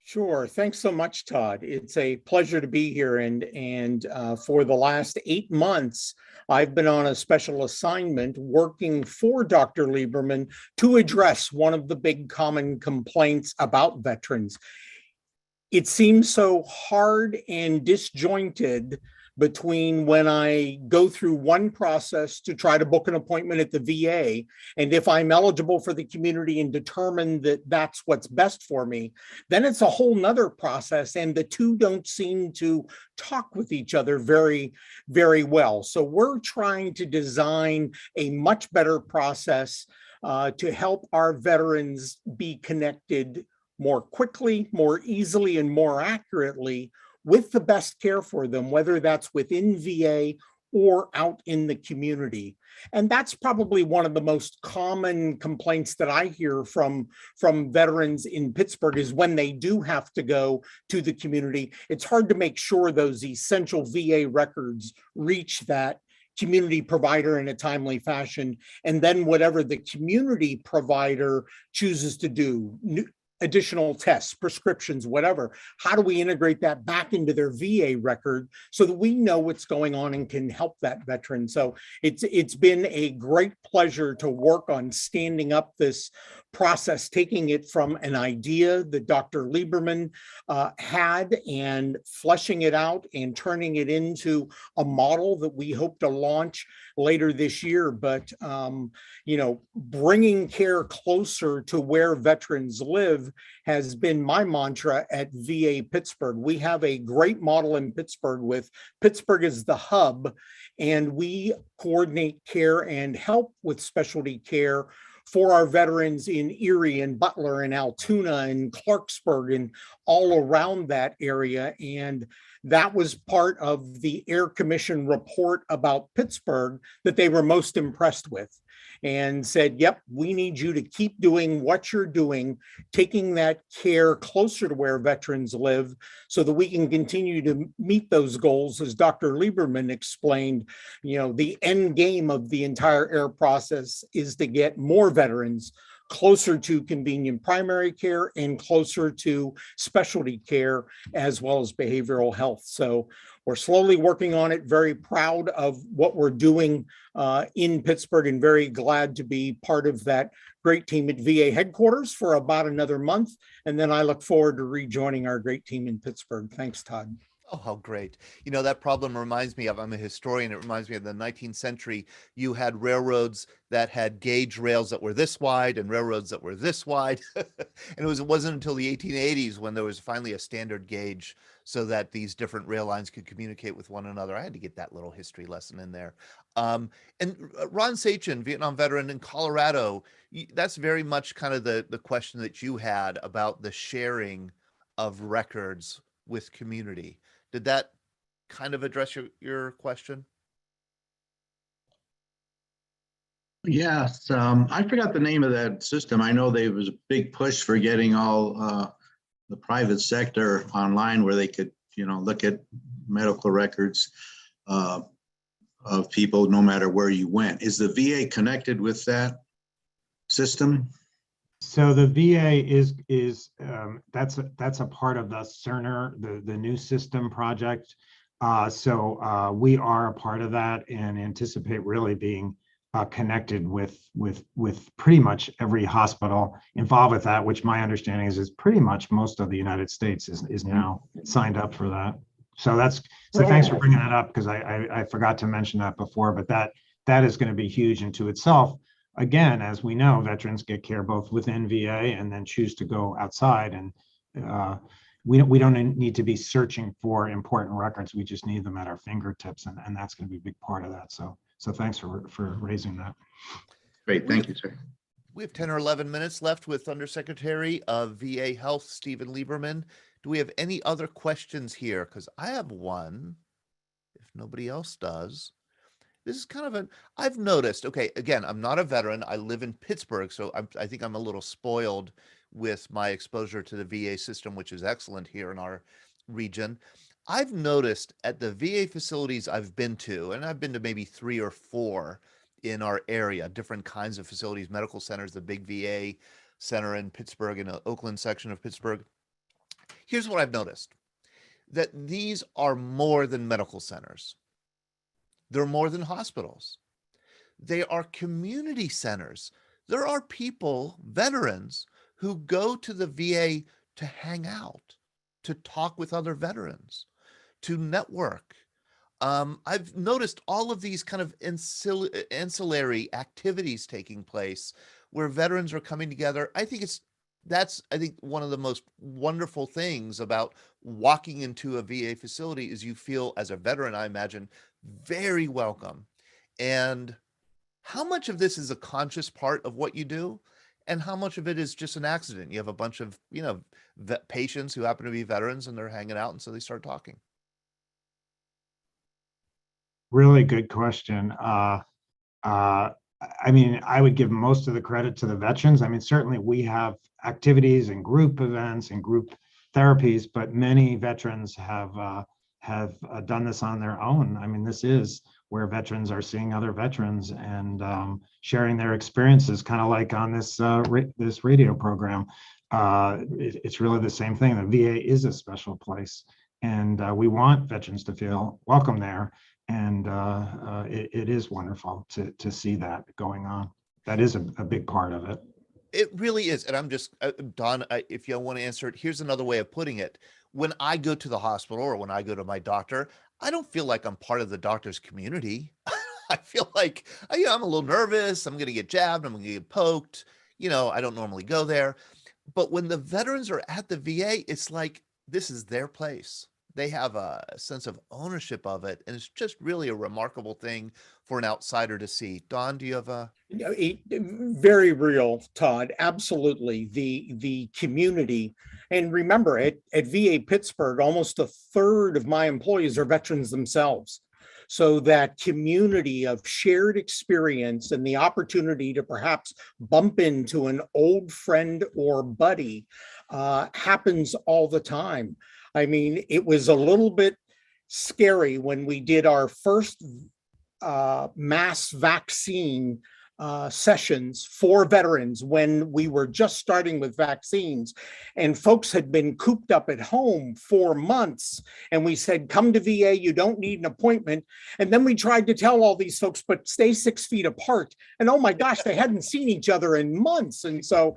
Sure. Thanks so much, Todd. It's a pleasure to be here. And for the last 8 months, I've been on a special assignment working for Dr. Lieberman to address one of the big common complaints about veterans. It seems so hard and disjointed between when I go through one process to try to book an appointment at the VA, and if I'm eligible for the community and determine that that's what's best for me, then it's a whole nother process, and the two don't seem to talk with each other very, very well. So we're trying to design a much better process to help our veterans be connected more quickly, more easily, and more accurately with the best care for them, whether that's within VA or out in the community. And that's probably one of the most common complaints that I hear from veterans in Pittsburgh is when they do have to go to the community, it's hard to make sure those essential VA records reach that community provider in a timely fashion. And then whatever the community provider chooses to do, additional tests, prescriptions, whatever, how do we integrate that back into their VA record so that we know what's going on and can help that veteran? So it's been a great pleasure to work on standing up this process, taking it from an idea that Dr. Lieberman had and fleshing it out and turning it into a model that we hope to launch later this year. But, bringing care closer to where veterans live has been my mantra at VA Pittsburgh. We have a great model in Pittsburgh with Pittsburgh as the hub, and we coordinate care and help with specialty care for our veterans in Erie and Butler and Altoona and Clarksburg and all around that area. And that was part of the Air Commission report about Pittsburgh that they were most impressed with, and said, yep, we need you to keep doing what you're doing, taking that care closer to where veterans live so that we can continue to meet those goals. As Dr. Lieberman explained, the end game of the entire AIR process is to get more veterans closer to convenient primary care and closer to specialty care as well as behavioral health. So we're slowly working on it, very proud of what we're doing in Pittsburgh and very glad to be part of that great team at VA headquarters for about another month. And then I look forward to rejoining our great team in Pittsburgh. Thanks, Todd. Oh, how great. That problem reminds me of, I'm a historian, it reminds me of the 19th century. You had railroads that had gauge rails that were this wide and railroads that were this wide. And it wasn't until the 1880s when there was finally a standard gauge so that these different rail lines could communicate with one another. I had to get that little history lesson in there. And Ron Sachin, Vietnam veteran in Colorado, that's very much kind of the question that you had about the sharing of records with community. Did that kind of address your question? Yes, I forgot the name of that system. I know there was a big push for getting all the private sector online where they could, look at medical records. of people no matter where you went. Is the VA connected with that system? So the VA that's a part of the Cerner, the new system project. So we are a part of that and anticipate really being connected with pretty much every hospital involved with that, which my understanding is pretty much most of the United States is now signed up for that. So thanks for bringing that up, because I forgot to mention that before, but that is going to be huge into itself. Again, as we know, veterans get care both within VA and then choose to go outside, and we don't need to be searching for important records. We just need them at our fingertips, and that's going to be a big part of that. So thanks for raising that. Great, thank you, sir. We have 10 or 11 minutes left with Undersecretary of VA Health, Stephen Lieberman. Do we have any other questions here? Because I have one, if nobody else does. This is kind of I've noticed, okay, again, I'm not a veteran. I live in Pittsburgh, so I think I'm a little spoiled with my exposure to the VA system, which is excellent here in our region. I've noticed at the VA facilities I've been to, and I've been to maybe 3 or 4 in our area, different kinds of facilities, medical centers, the big VA center in Pittsburgh, in the Oakland section of Pittsburgh. Here's what I've noticed, that these are more than medical centers. They're more than hospitals. They are community centers. There are people, veterans, who go to the VA to hang out, to talk with other veterans, to network. I've noticed all of these kind of ancillary activities taking place where veterans are coming together. That's one of the most wonderful things about walking into a VA facility is you feel, as a veteran, I imagine, very welcome. And how much of this is a conscious part of what you do, and how much of it is just an accident? You have a bunch of, patients who happen to be veterans and they're hanging out, and so they start talking. Really good question. I mean, I would give most of the credit to the veterans. I mean, certainly we have activities and group events and group therapies, but many veterans have done this on their own. I mean, this is where veterans are seeing other veterans and sharing their experiences, kind of like on this this radio program. It's really the same thing. The VA is a special place, and we want veterans to feel welcome there. And it is wonderful to see that going on. That is a big part of it. It really is. And I'm just, Don, if you want to answer it, here's another way of putting it. When I go to the hospital or when I go to my doctor, I don't feel like I'm part of the doctor's community. I feel like, I'm a little nervous. I'm going to get jabbed. I'm going to get poked. I don't normally go there. But when the veterans are at the VA, it's like, this is their place. They have a sense of ownership of it. And it's just really a remarkable thing for an outsider to see. Don, do you have a? Very real, Todd. Absolutely. The community. And remember, at VA Pittsburgh, almost a third of my employees are veterans themselves. So that community of shared experience and the opportunity to perhaps bump into an old friend or buddy happens all the time. I mean, it was a little bit scary when we did our first mass vaccine sessions for veterans when we were just starting with vaccines, and folks had been cooped up at home for months. And we said, come to VA, you don't need an appointment. And then we tried to tell all these folks, but stay 6 feet apart. And oh my gosh, they hadn't seen each other in months. And so,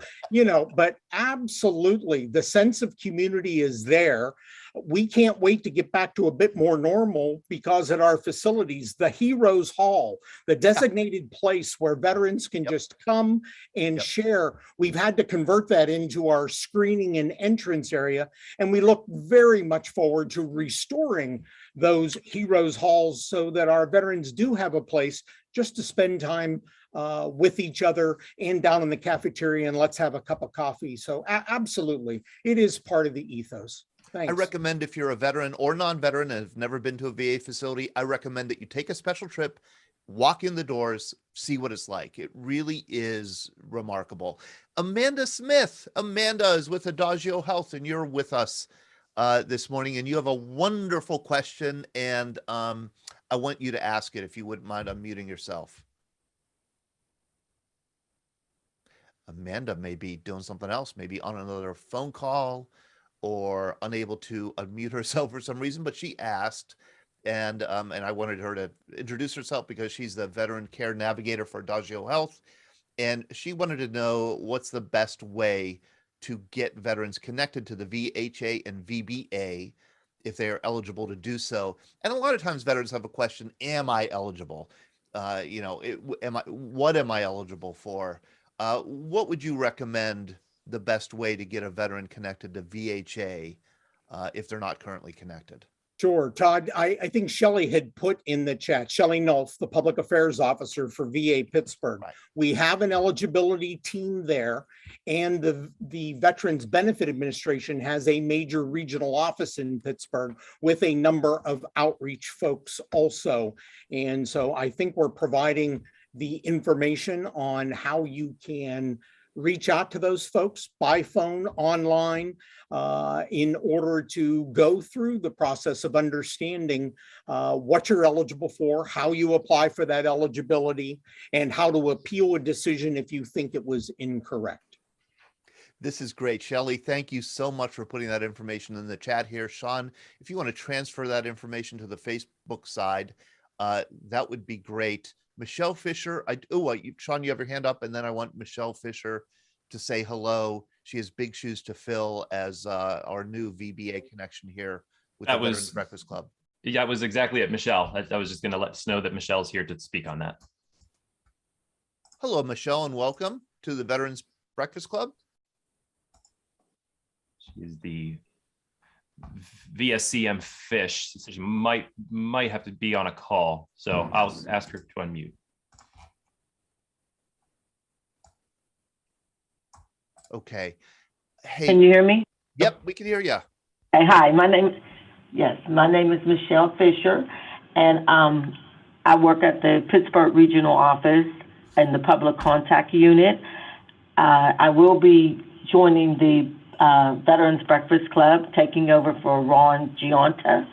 but absolutely the sense of community is there. We can't wait to get back to a bit more normal, because at our facilities, the Heroes Hall, the designated place where veterans can just come and share, we've had to convert that into our screening and entrance area. And we look very much forward to restoring those Heroes Halls so that our veterans do have a place just to spend time with each other and down in the cafeteria, and let's have a cup of coffee. So absolutely, it is part of the ethos. Thanks. I recommend, if you're a veteran or non-veteran and have never been to a VA facility, I recommend that you take a special trip, walk in the doors, see what it's like. It really is remarkable. Amanda Smith. Amanda is with Adagio Health, and you're with us this morning, and you have a wonderful question. And I want you to ask it if you wouldn't mind unmuting yourself. Amanda may be doing something else, maybe on another phone call or unable to unmute herself for some reason, but she asked, and I wanted her to introduce herself because she's the Veteran Care Navigator for Adagio Health, and she wanted to know what's the best way to get veterans connected to the VHA and VBA if they are eligible to do so. And a lot of times veterans have a question, am I eligible? What am I eligible for? What would you recommend the best way to get a veteran connected to VHA if they're not currently connected? Sure, Todd. I think Shelley had put in the chat, Shelley Nolf, the Public Affairs Officer for VA Pittsburgh. Right. We have an eligibility team there, and the Veterans Benefit Administration has a major regional office in Pittsburgh with a number of outreach folks also. And so I think we're providing the information on how you can reach out to those folks by phone, online, in order to go through the process of understanding what you're eligible for, how you apply for that eligibility, and how to appeal a decision if you think it was incorrect. This is great. Shelley, thank you so much for putting that information in the chat here. Sean, if you want to transfer that information to the Facebook side, that would be great. Michelle Fisher, Sean, you have your hand up, and then I want Michelle Fisher to say hello. She has big shoes to fill as our new VBA connection here with the Veterans Breakfast Club. Yeah, it was exactly it, Michelle. I was just going to let us know that Michelle's here to speak on that. Hello, Michelle, and welcome to the Veterans Breakfast Club. She's the VSCM Fish, so she might have to be on a call. So I'll ask her to unmute. Okay. Hey. Can you hear me? Yep, we can hear you. Hey, hi, my name is Michelle Fisher, and I work at the Pittsburgh Regional Office in the Public Contact Unit. I will be joining the Veterans Breakfast Club, taking over for Ron Giunta.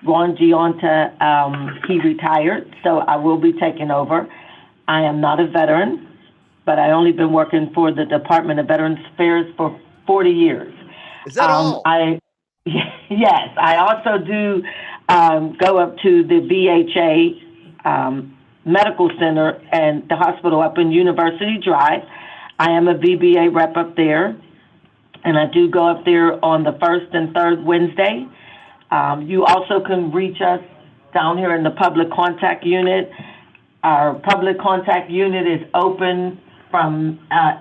Ron Giunta, he retired, so I will be taking over. I am not a veteran, but I only been working for the Department of Veterans Affairs for 40 years. Is that all? Yes, I also do go up to the VHA Medical Center and the hospital up in University Drive. I am a VBA rep up there, and I do go up there on the first and third Wednesday. You also can reach us down here in the Public Contact Unit. Our Public Contact Unit is open from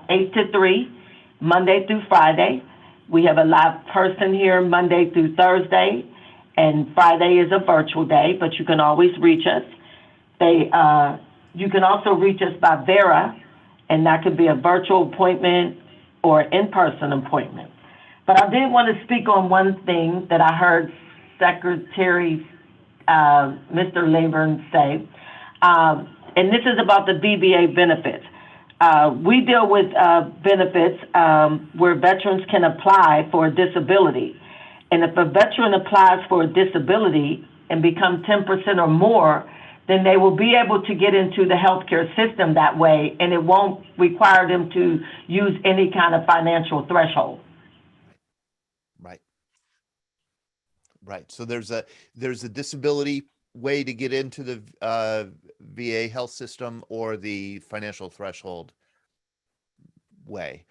8 to 3, Monday through Friday. We have a live person here Monday through Thursday, and Friday is a virtual day, but you can always reach us. You can also reach us by Vera, and that could be a virtual appointment or in-person appointment. But I did want to speak on one thing that I heard Secretary Mr. Lieberman say, and this is about the VBA benefits. We deal with benefits where veterans can apply for a disability. And if a veteran applies for a disability and become 10% or more, then they will be able to get into the healthcare system that way, and it won't require them to use any kind of financial threshold. Right. So there's a disability way to get into the VA health system or the financial threshold way.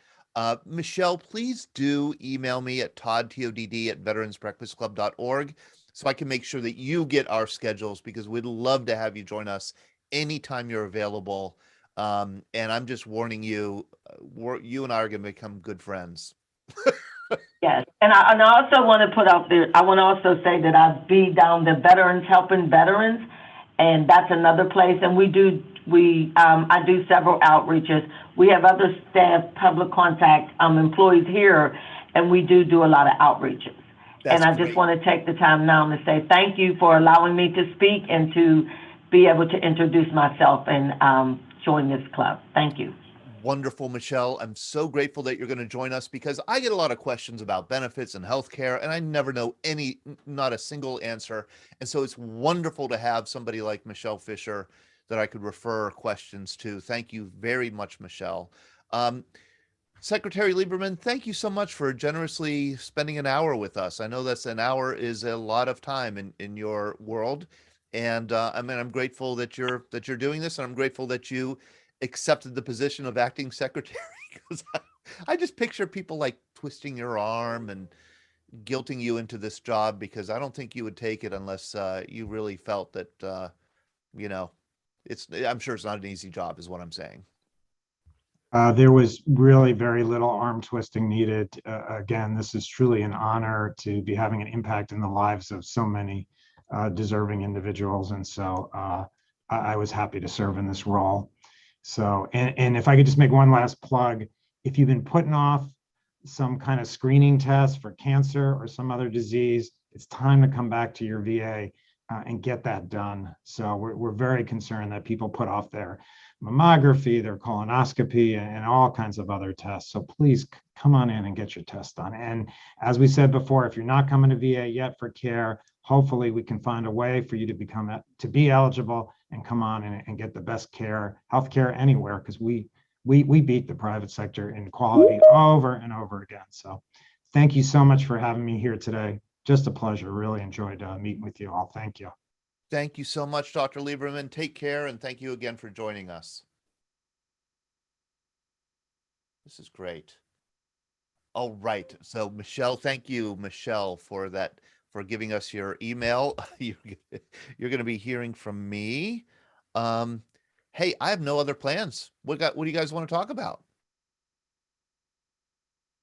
Michelle, please do email me at todd@veteransbreakfastclub.org so I can make sure that you get our schedules, because we'd love to have you join us anytime you're available. And I'm just warning you, you and I are going to become good friends. Yes, and I also want to put out there, I want to also say that I be down the Veterans Helping Veterans, and that's another place. And I do several outreaches. We have other staff, public contact employees here, and we do a lot of outreaches. That's and I just want to take the time now to say thank you for allowing me to speak and to be able to introduce myself and join this club. Thank you. Wonderful, Michelle. I'm so grateful that you're going to join us because I get a lot of questions about benefits and healthcare, and I never know not a single answer. And so it's wonderful to have somebody like Michelle Fisher that I could refer questions to. Thank you very much, Michelle. Secretary Lieberman, thank you so much for generously spending an hour with us. I know that's an hour is a lot of time in your world. And I'm grateful that you're doing this, and I'm grateful that you accepted the position of acting secretary because I just picture people like twisting your arm and guilting you into this job because I don't think you would take it unless you really felt that I'm sure it's not an easy job is what I'm saying. There was really very little arm twisting needed. Again, this is truly an honor to be having an impact in the lives of so many deserving individuals. And so I was happy to serve in this role. So, and if I could just make one last plug, if you've been putting off some kind of screening test for cancer or some other disease, it's time to come back to your VA and get that done. So we're very concerned that people put off their mammography, their colonoscopy, and all kinds of other tests. So please come on in and get your test done. And as we said before, if you're not coming to VA yet for care, hopefully we can find a way for you to be eligible and come on and get the best care, healthcare anywhere, because we beat the private sector in quality over and over again. So thank you so much for having me here today. Just a pleasure. Really enjoyed meeting with you all. Thank you. Thank you so much, Dr. Lieberman. Take care, and thank you again for joining us. This is great. All right. So Michelle, thank you, Michelle, for giving us your email. You're going to be hearing from me. Hey, I have no other plans. What do you guys want to talk about?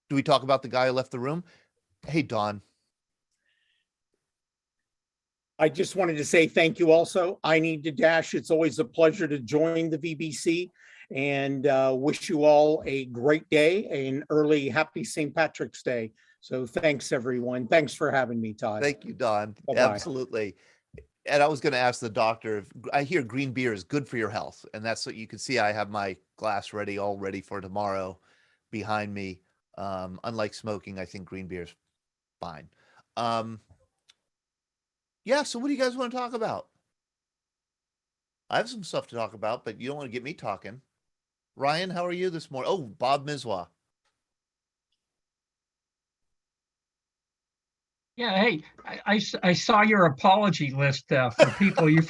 Do we talk about the guy who left the room? Hey, Dawn. I just wanted to say thank you also. I need to dash. It's always a pleasure to join the VBC, and wish you all a great day and early happy St. Patrick's Day. So thanks, everyone. Thanks for having me, Todd. Thank you, Dawn. Bye-bye. Absolutely. And I was going to ask the doctor, if I hear green beer is good for your health. And that's what you can see. I have my glass all ready for tomorrow behind me. Unlike smoking, I think green beer is fine. Yeah, so what do you guys want to talk about? I have some stuff to talk about, but you don't want to get me talking. Ryan, how are you this morning? Oh, Bob Mizwa. Yeah, hey, I saw your apology list for people. You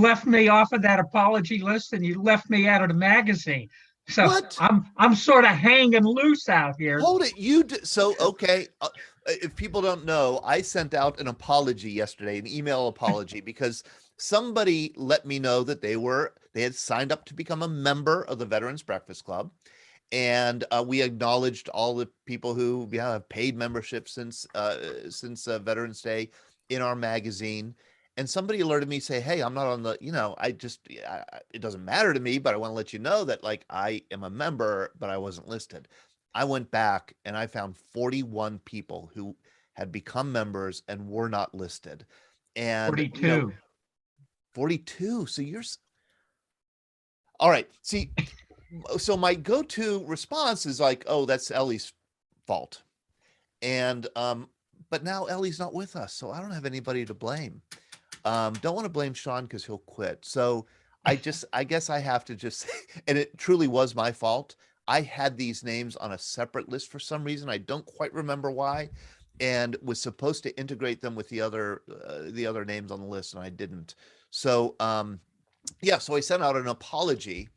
left me off of that apology list, and you left me out of the magazine. So what? I'm sort of hanging loose out here. Hold it, so okay. If people don't know, I sent out an apology yesterday, an email apology, because somebody let me know that they had signed up to become a member of the Veterans Breakfast Club. And we acknowledged all the people who have paid membership since Veterans Day in our magazine. And somebody alerted me, say, hey, I'm not on the, it doesn't matter to me, but I want to let you know that like I am a member, but I wasn't listed. I went back and I found 41 people who had become members and were not listed. And 42. 42. So all right. See, so my go-to response is like, oh, that's Ellie's fault. And, but now Ellie's not with us, so I don't have anybody to blame. Don't want to blame Sean because he'll quit. So I guess I have to just say, and it truly was my fault. I had these names on a separate list for some reason. I don't quite remember why, and was supposed to integrate them with the other names on the list, and I didn't. So, so I sent out an apology,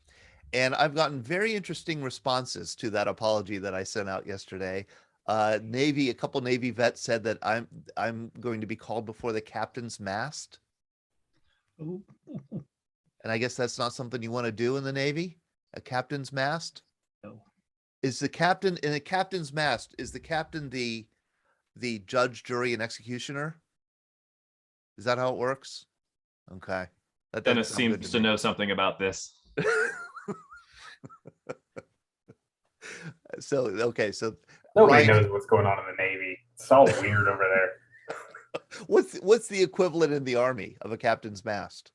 and I've gotten very interesting responses to that apology that I sent out yesterday. A couple Navy vets said that I'm going to be called before the captain's mast. Ooh. And I guess that's not something you want to do in the Navy, a captain's mast. No. Is the captain in a captain's mast? Is the captain the judge, jury, and executioner? Is that how it works? Okay. That Dennis seems to know something about this. So nobody knows what's going on in the Navy. It's all weird over there. What's the equivalent in the Army of a captain's mast?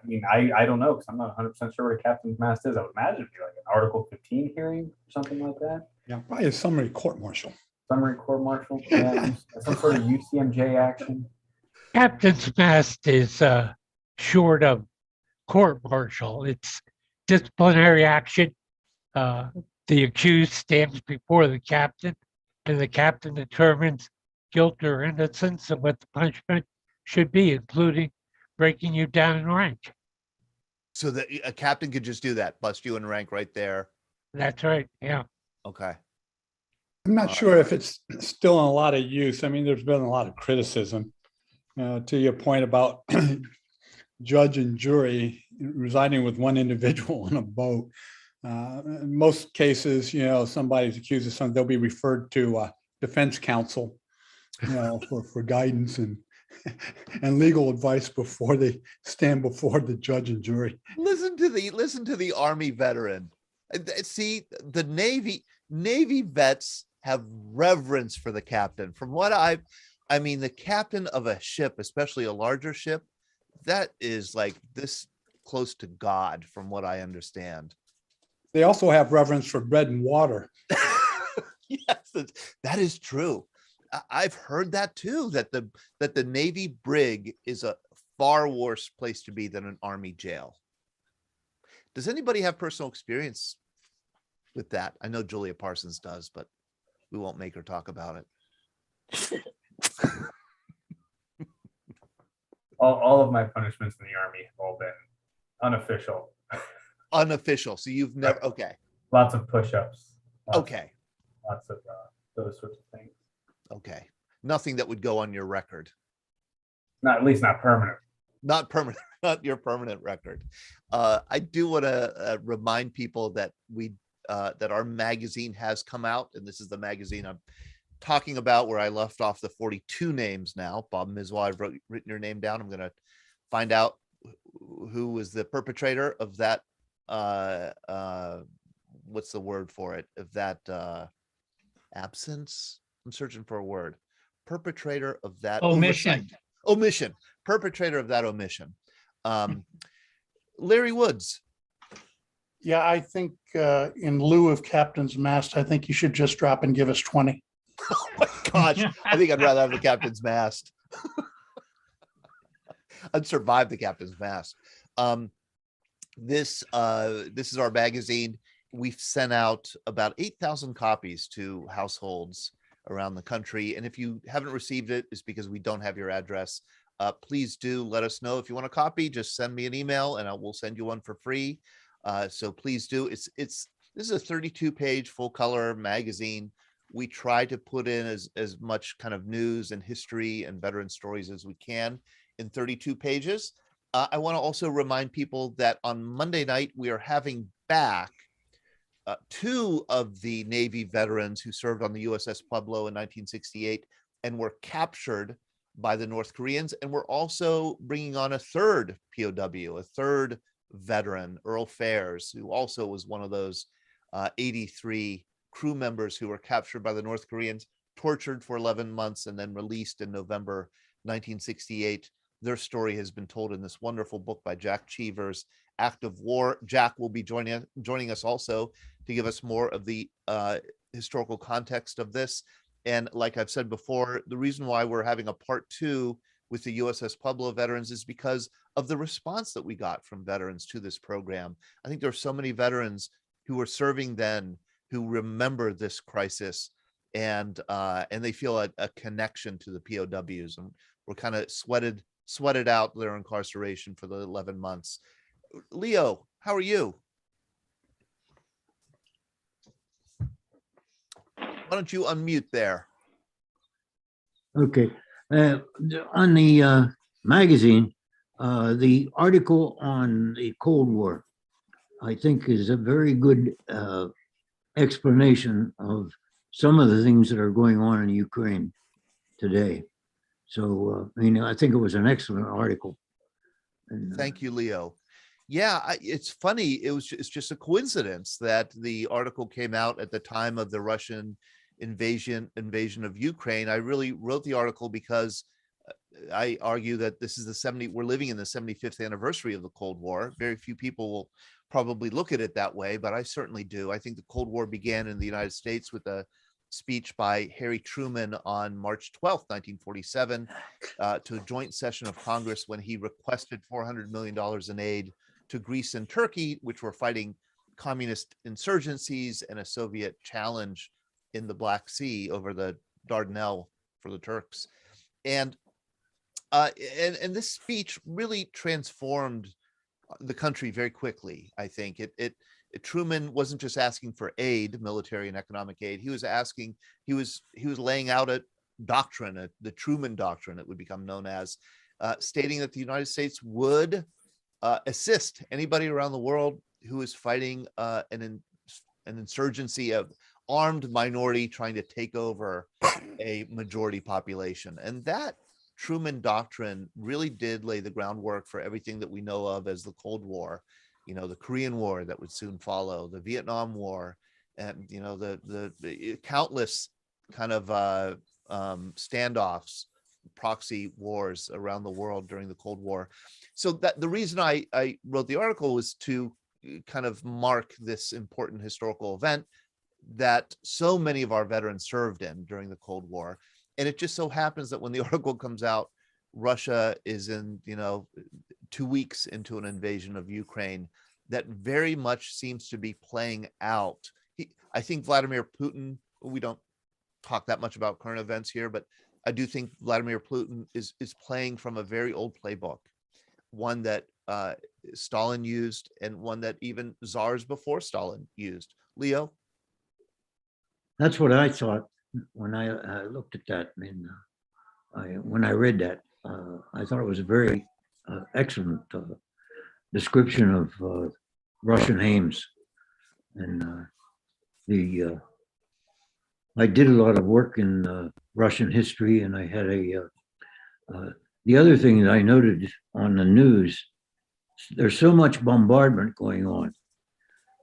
I mean, I don't know because I'm not 100% sure what a captain's mast is. I would imagine it'd be like an Article 15 hearing or something like that. Yeah, probably a summary court-martial. Summary court-martial, yeah, some sort of UCMJ action. Captain's mast is short of court-martial. It's disciplinary action. The accused stands before the captain, and the captain determines guilt or innocence and what the punishment should be, including breaking you down in rank. So that a captain could just do that, bust you in rank right there. That's right. Yeah. Okay. I'm not sure if it's still in a lot of use. I mean, there's been a lot of criticism to your point about judge and jury residing with one individual in a boat. In most cases, somebody's accused of something, they'll be referred to defense counsel, for guidance and legal advice before they stand before the judge and jury. Listen to the Army veteran. See, the Navy vets have reverence for the captain. From what I mean, the captain of a ship, especially a larger ship, that is like this close to God, from what I understand. They also have reverence for bread and water. Yes, that is true. I've heard that too, that the Navy brig is a far worse place to be than an Army jail. Does anybody have personal experience with that? I know Julia Parsons does, but we won't make her talk about it. All of my punishments in the Army have all been unofficial. Unofficial. So you've never, okay. Lots of push-ups. Okay. Lots of those sorts of things. Okay. Nothing that would go on your record. At least not permanent. Not permanent, not your permanent record. I do want to remind people that that our magazine has come out, and this is the magazine I'm talking about, where I left off the 42 names now. Bob Mizwa, I've written your name down. I'm going to find out who was the perpetrator of that. What's the word for it? Of that absence? I'm searching for a word. Perpetrator of that omission. Omission. Perpetrator of that omission. Larry Woods. Yeah, I think in lieu of captain's mast, I think you should just drop and give us 20. Oh my gosh, I think I'd rather have the captain's mast. I'd survive the captain's mast. This is our magazine. We've sent out about 8,000 copies to households around the country. And if you haven't received it, it's because we don't have your address. Please do let us know. If you want a copy, just send me an email and we'll send you one for free. So please do. This is a 32-page full color magazine. We try to put in as much kind of news and history and veteran stories as we can in 32 pages. I want to also remind people that on Monday night, we are having back two of the Navy veterans who served on the USS Pueblo in 1968 and were captured by the North Koreans. And we're also bringing on a third POW, a third veteran, Earl Fairs, who also was one of those 83 crew members who were captured by the North Koreans, tortured for 11 months, and then released in November 1968. Their story has been told in this wonderful book by Jack Cheever's Act of War. Jack will be joining us also to give us more of the historical context of this. And like I've said before, the reason why we're having a part 2 with the USS Pueblo veterans is because of the response that we got from veterans to this program. I think there are so many veterans who were serving then who remember this crisis, and they feel a connection to the POWs, and we're kind of sweated out their incarceration for the 11 months. Leo, how are you? Why don't you unmute there? Okay. On the magazine, the article on the Cold War, I think, is a very good explanation of some of the things that are going on in Ukraine today. So, I think it was an excellent article. And, thank you, Leo. Yeah, it's funny. It's just a coincidence that the article came out at the time of the Russian invasion of Ukraine. I really wrote the article because I argue that this is we're living in the 75th anniversary of the Cold War. Very few people will probably look at it that way, but I certainly do. I think the Cold War began in the United States with a speech by Harry Truman on March 12th, 1947, to a joint session of Congress when he requested $400 million in aid to Greece and Turkey, which were fighting communist insurgencies and a Soviet challenge in the Black Sea over the Dardanelles for the Turks. And this speech really transformed the country very quickly. I think Truman wasn't just asking for aid, military and economic aid. He was laying out a doctrine, the Truman Doctrine, it would become known as, stating that the United States would assist anybody around the world who is fighting an insurgency of armed minority trying to take over a majority population. And that Truman Doctrine really did lay the groundwork for everything that we know of as the Cold War, the Korean War that would soon follow, the Vietnam War, and, the countless kind of standoffs, proxy wars around the world during the Cold War. So that the reason I wrote the article was to kind of mark this important historical event that so many of our veterans served in during the Cold War. And it just so happens that when the article comes out, Russia is in, 2 weeks into an invasion of Ukraine that very much seems to be playing out. I think Vladimir Putin, we don't talk that much about current events here, but I do think Vladimir Putin is playing from a very old playbook, one that Stalin used and one that even czars before Stalin used. Leo? That's what I thought when I looked at that. I mean, when I read that, I thought it was a very excellent description of Russian aims. And I did a lot of work in Russian history, and I had the other thing that I noted on the news, there's so much bombardment going on,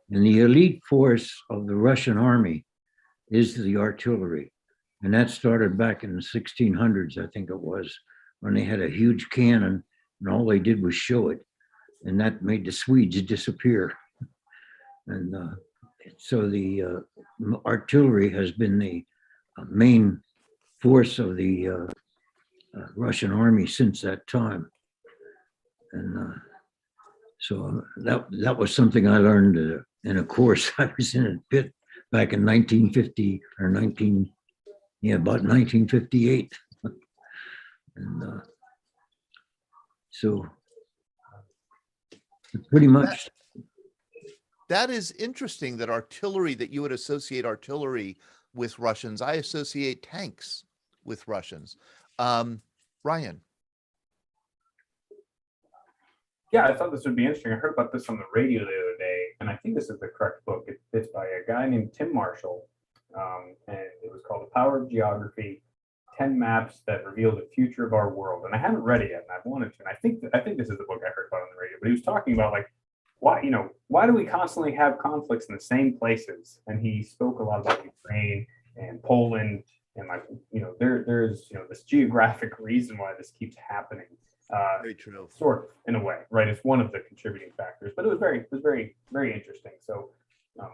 and the elite force of the Russian army is the artillery. And that started back in the 1600s, I think it was, when they had a huge cannon and all they did was show it. And that made the Swedes disappear. And so the artillery has been the main force of the Russian army since that time. And so that was something I learned in a course I was in at Pitt back in 1950 or about 1958. And so pretty much. That is interesting that that you would associate artillery with Russians. I associate tanks with Russians. Ryan. Yeah, I thought this would be interesting. I heard about this on the radio the other day, and I think this is the correct book. It's by a guy named Tim Marshall, and it was called The Power of Geography, 10 Maps That Reveal the Future of Our World. And I haven't read it yet, and I've wanted to. And I think this is the book I heard about on the radio, but he was talking about why do we constantly have conflicts in the same places? And he spoke a lot about Ukraine and Poland, and there's this geographic reason why this keeps happening. Very true. Sort of, in a way, right? It's one of the contributing factors, but it was very, very interesting. So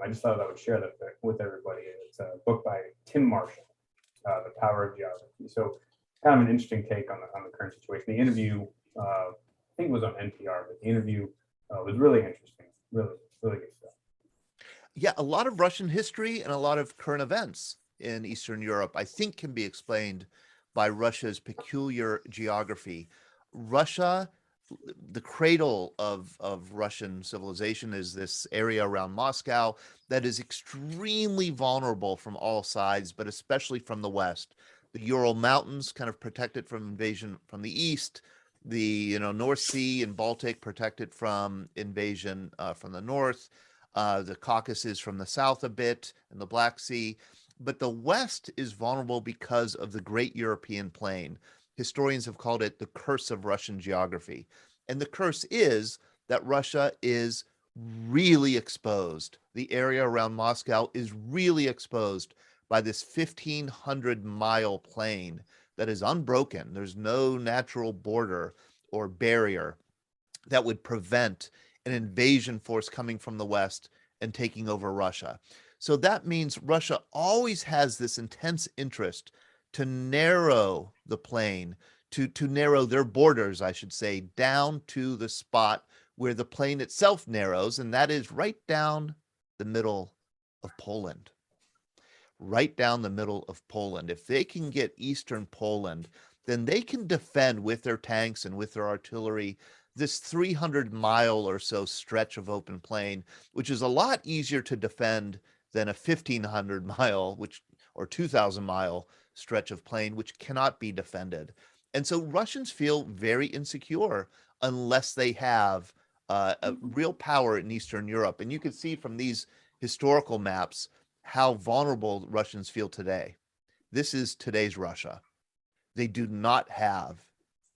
I just thought I would share that with everybody. It's a book by Tim Marshall, The Power of Geography. So kind of an interesting take on the current situation. The interview, I think it was on NPR, but the interview was really interesting. Really, really good stuff. Yeah, a lot of Russian history and a lot of current events in Eastern Europe, I think, can be explained by Russia's peculiar geography. Russia, the cradle of Russian civilization, is this area around Moscow that is extremely vulnerable from all sides, but especially from the west. The Ural Mountains kind of protect it from invasion from the east. The North Sea and Baltic protected from invasion from the north. The Caucasus from the south a bit, and the Black Sea. But the west is vulnerable because of the Great European Plain. Historians have called it the curse of Russian geography. And the curse is that Russia is really exposed. The area around Moscow is really exposed by this 1,500-mile plain that is unbroken. There's no natural border or barrier that would prevent an invasion force coming from the West and taking over Russia. So that means Russia always has this intense interest to narrow the plane, to narrow their borders, I should say, down to the spot where the plane itself narrows, and that is right down the middle of Poland. Right down the middle of Poland. If they can get eastern Poland, then they can defend with their tanks and with their artillery this 300-mile or so stretch of open plain, which is a lot easier to defend than a 1,500-mile, or 2,000-mile stretch of plain, which cannot be defended. And so Russians feel very insecure unless they have a real power in Eastern Europe. And you can see from these historical maps how vulnerable Russians feel today. This is today's Russia. They do not have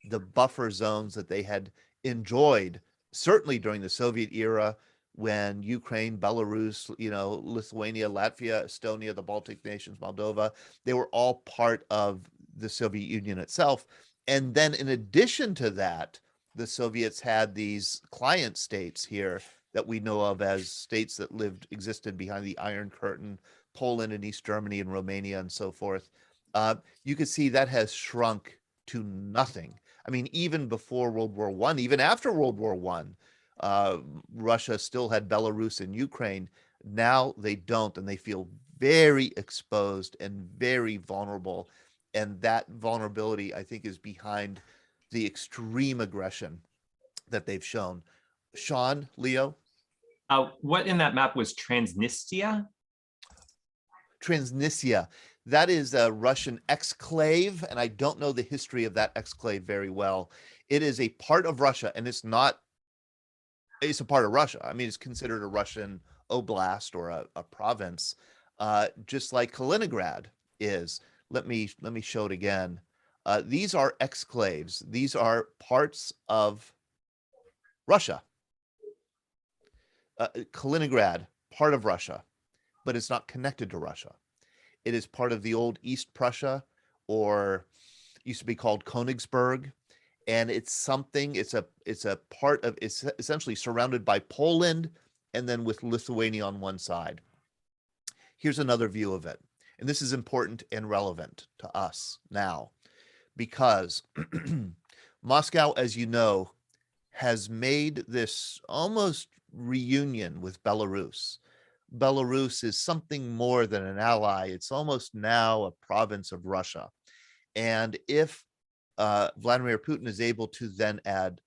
the buffer zones that they had enjoyed, certainly during the Soviet era, when Ukraine, Belarus, Lithuania, Latvia, Estonia, the Baltic nations, Moldova, they were all part of the Soviet Union itself. And then in addition to that, the Soviets had these client states here that we know of as states that existed behind the Iron Curtain, Poland and East Germany and Romania and so forth. You can see that has shrunk to nothing. I mean, even before World War I, even after World War I, Russia still had Belarus and Ukraine. Now they don't, and they feel very exposed and very vulnerable. And that vulnerability, I think, is behind the extreme aggression that they've shown. Sean, Leo? What in that map was Transnistria? Transnistria. That is a Russian exclave, and I don't know the history of that exclave very well. It is a part of Russia, and it's a part of Russia. I mean, it's considered a Russian oblast or a province, just like Kaliningrad is. Let me show it again. These are exclaves. These are parts of Russia. Kaliningrad, part of Russia, but it's not connected to Russia. It is part of the old East Prussia, or used to be called Königsberg. And it's a part of, it's essentially surrounded by Poland and then with Lithuania on one side. Here's another view of it. And this is important and relevant to us now, because Moscow, as you know, has made this almost reunion with Belarus. Belarus is something more than an ally. It's almost now a province of Russia. And if Vladimir Putin is able to then add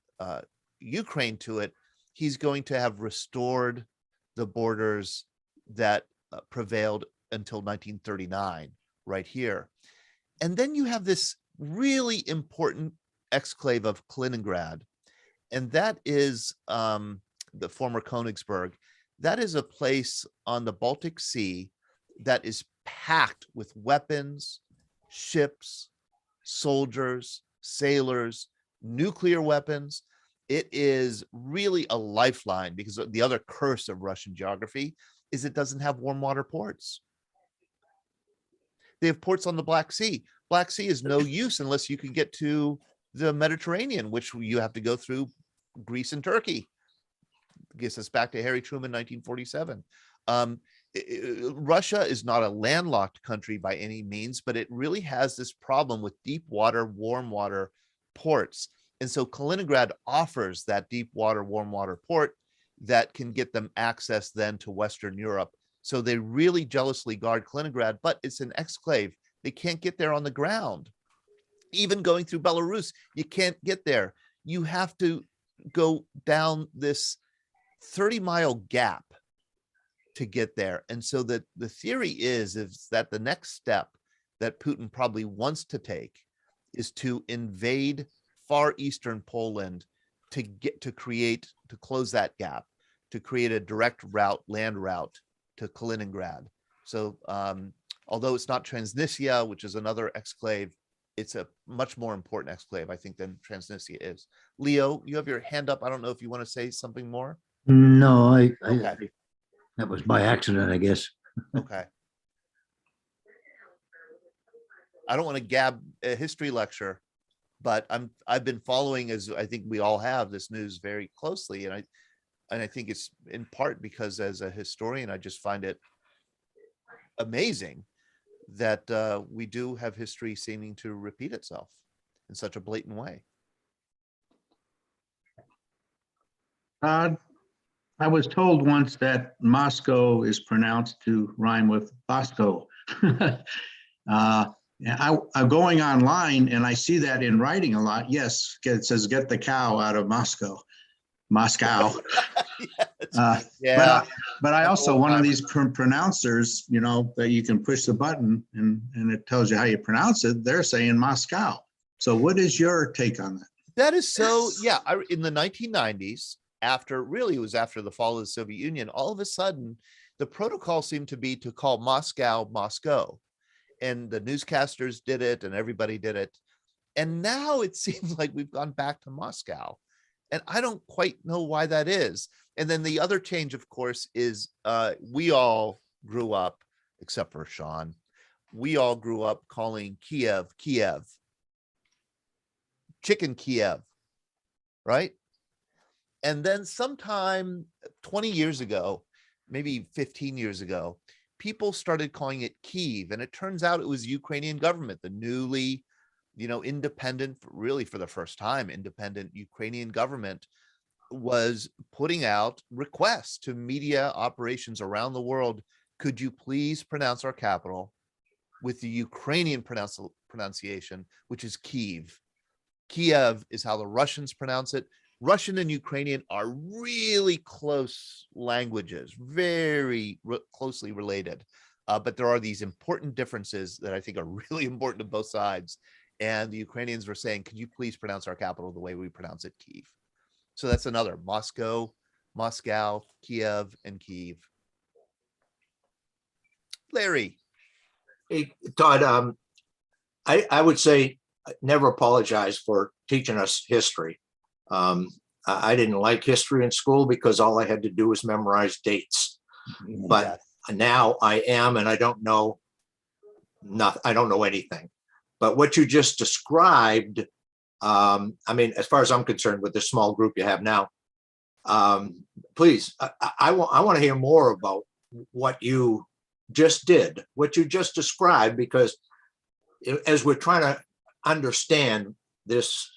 Ukraine to it, he's going to have restored the borders that prevailed until 1939 right here. And then you have this really important exclave of Kaliningrad, and that is the former Königsberg. That is a place on the Baltic Sea that is packed with weapons, ships, soldiers, sailors, nuclear weapons. It is really a lifeline, because the other curse of Russian geography is it doesn't have warm water ports. They have ports on the Black Sea. Black Sea is no use unless you can get to the Mediterranean, which you have to go through Greece and Turkey. Gets us back to Harry Truman, 1947. Russia is not a landlocked country by any means, but it really has this problem with deep water, warm water ports. And so Kaliningrad offers that deep water, warm water port that can get them access then to Western Europe. So they really jealously guard Kaliningrad, but it's an exclave. They can't get there on the ground. Even going through Belarus, you can't get there. You have to go down this 30-mile gap to get there. And so the theory is that the next step that Putin probably wants to take is to invade far eastern Poland to close that gap, to create a direct land route to Kaliningrad. So although it's not Transnistria, which is another exclave, it's a much more important exclave, I think, than Transnistria is. Leo, you have your hand up. I don't know if you want to say something more. No, Okay. That was by accident, I guess. Okay. I don't want to gab a history lecture, but I've been following, as I think we all have, this news very closely, and I think it's in part because as a historian, I just find it amazing that we do have history seeming to repeat itself in such a blatant way. I was told once that Moscow is pronounced to rhyme with Bosco. I'm going online and I see that in writing a lot. Yes, it says get the cow out of Moscow. Yeah. But I also, one of these pronouncers, that you can push the button and it tells you how you pronounce it. They're saying Moscow. So what is your take on that? That is so, yeah. In the 1990s, after the fall of the Soviet Union, all of a sudden, the protocol seemed to be to call Moscow, Moscow. And the newscasters did it and everybody did it. And now it seems like we've gone back to Moscow. And I don't quite know why that is. And then the other change, of course, is we all grew up, except for Sean, we all grew up calling Kiev, Kiev, chicken Kiev, right? And then sometime 20 years ago, maybe 15 years ago, people started calling it Kyiv. And it turns out it was the Ukrainian government, the newly, independent, really for the first time, independent Ukrainian government was putting out requests to media operations around the world. Could you please pronounce our capital with the Ukrainian pronunciation, which is Kyiv? Kiev is how the Russians pronounce it. Russian and Ukrainian are really close languages, very closely related. But there are these important differences that I think are really important to both sides. And the Ukrainians were saying, could you please pronounce our capital the way we pronounce it, Kyiv? So that's another Moscow, Kiev, and Kyiv. Larry. Hey, Todd, I would say never apologize for teaching us history. I didn't like history in school because all I had to do was memorize dates. But now I am, and I don't know anything. But what you just described, as far as I'm concerned, with the small group you have now, please, I want to hear more about what you just did, what you just described, because as we're trying to understand this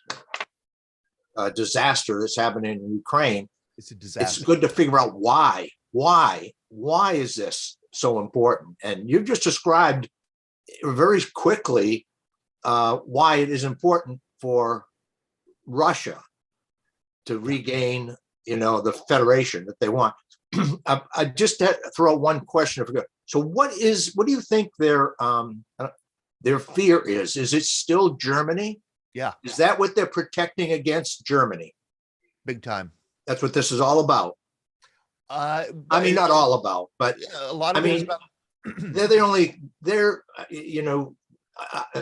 disaster that's happening in Ukraine, it's a disaster. It's good to figure out why is this so important? And you've just described very quickly why it is important for Russia to regain, the federation that they want. I just had to throw out one question. So what do you think their fear is? Is it still Germany? Yeah. Is that what they're protecting against? Germany? Big time. That's what this is all about. Not all about, but a lot of it is about.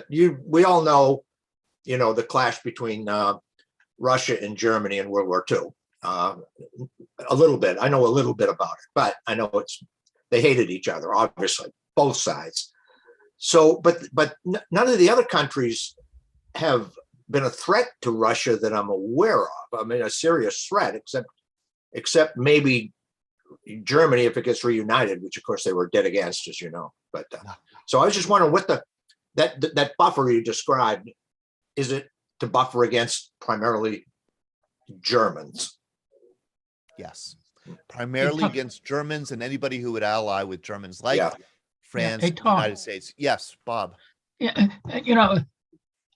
We all know, the clash between Russia and Germany in World War II. A little bit. I know a little bit about it, but I know they hated each other, obviously, both sides. So, but none of the other countries have been a threat to Russia that I'm aware of. A serious threat, except maybe Germany if it gets reunited, which of course they were dead against, as you know. But so I was just wondering what that buffer you described, is it to buffer against primarily Germans? Yes, primarily against Germans and anybody who would ally with Germans, like France, Hey, Tom. United States. Yes, Bob. Yeah,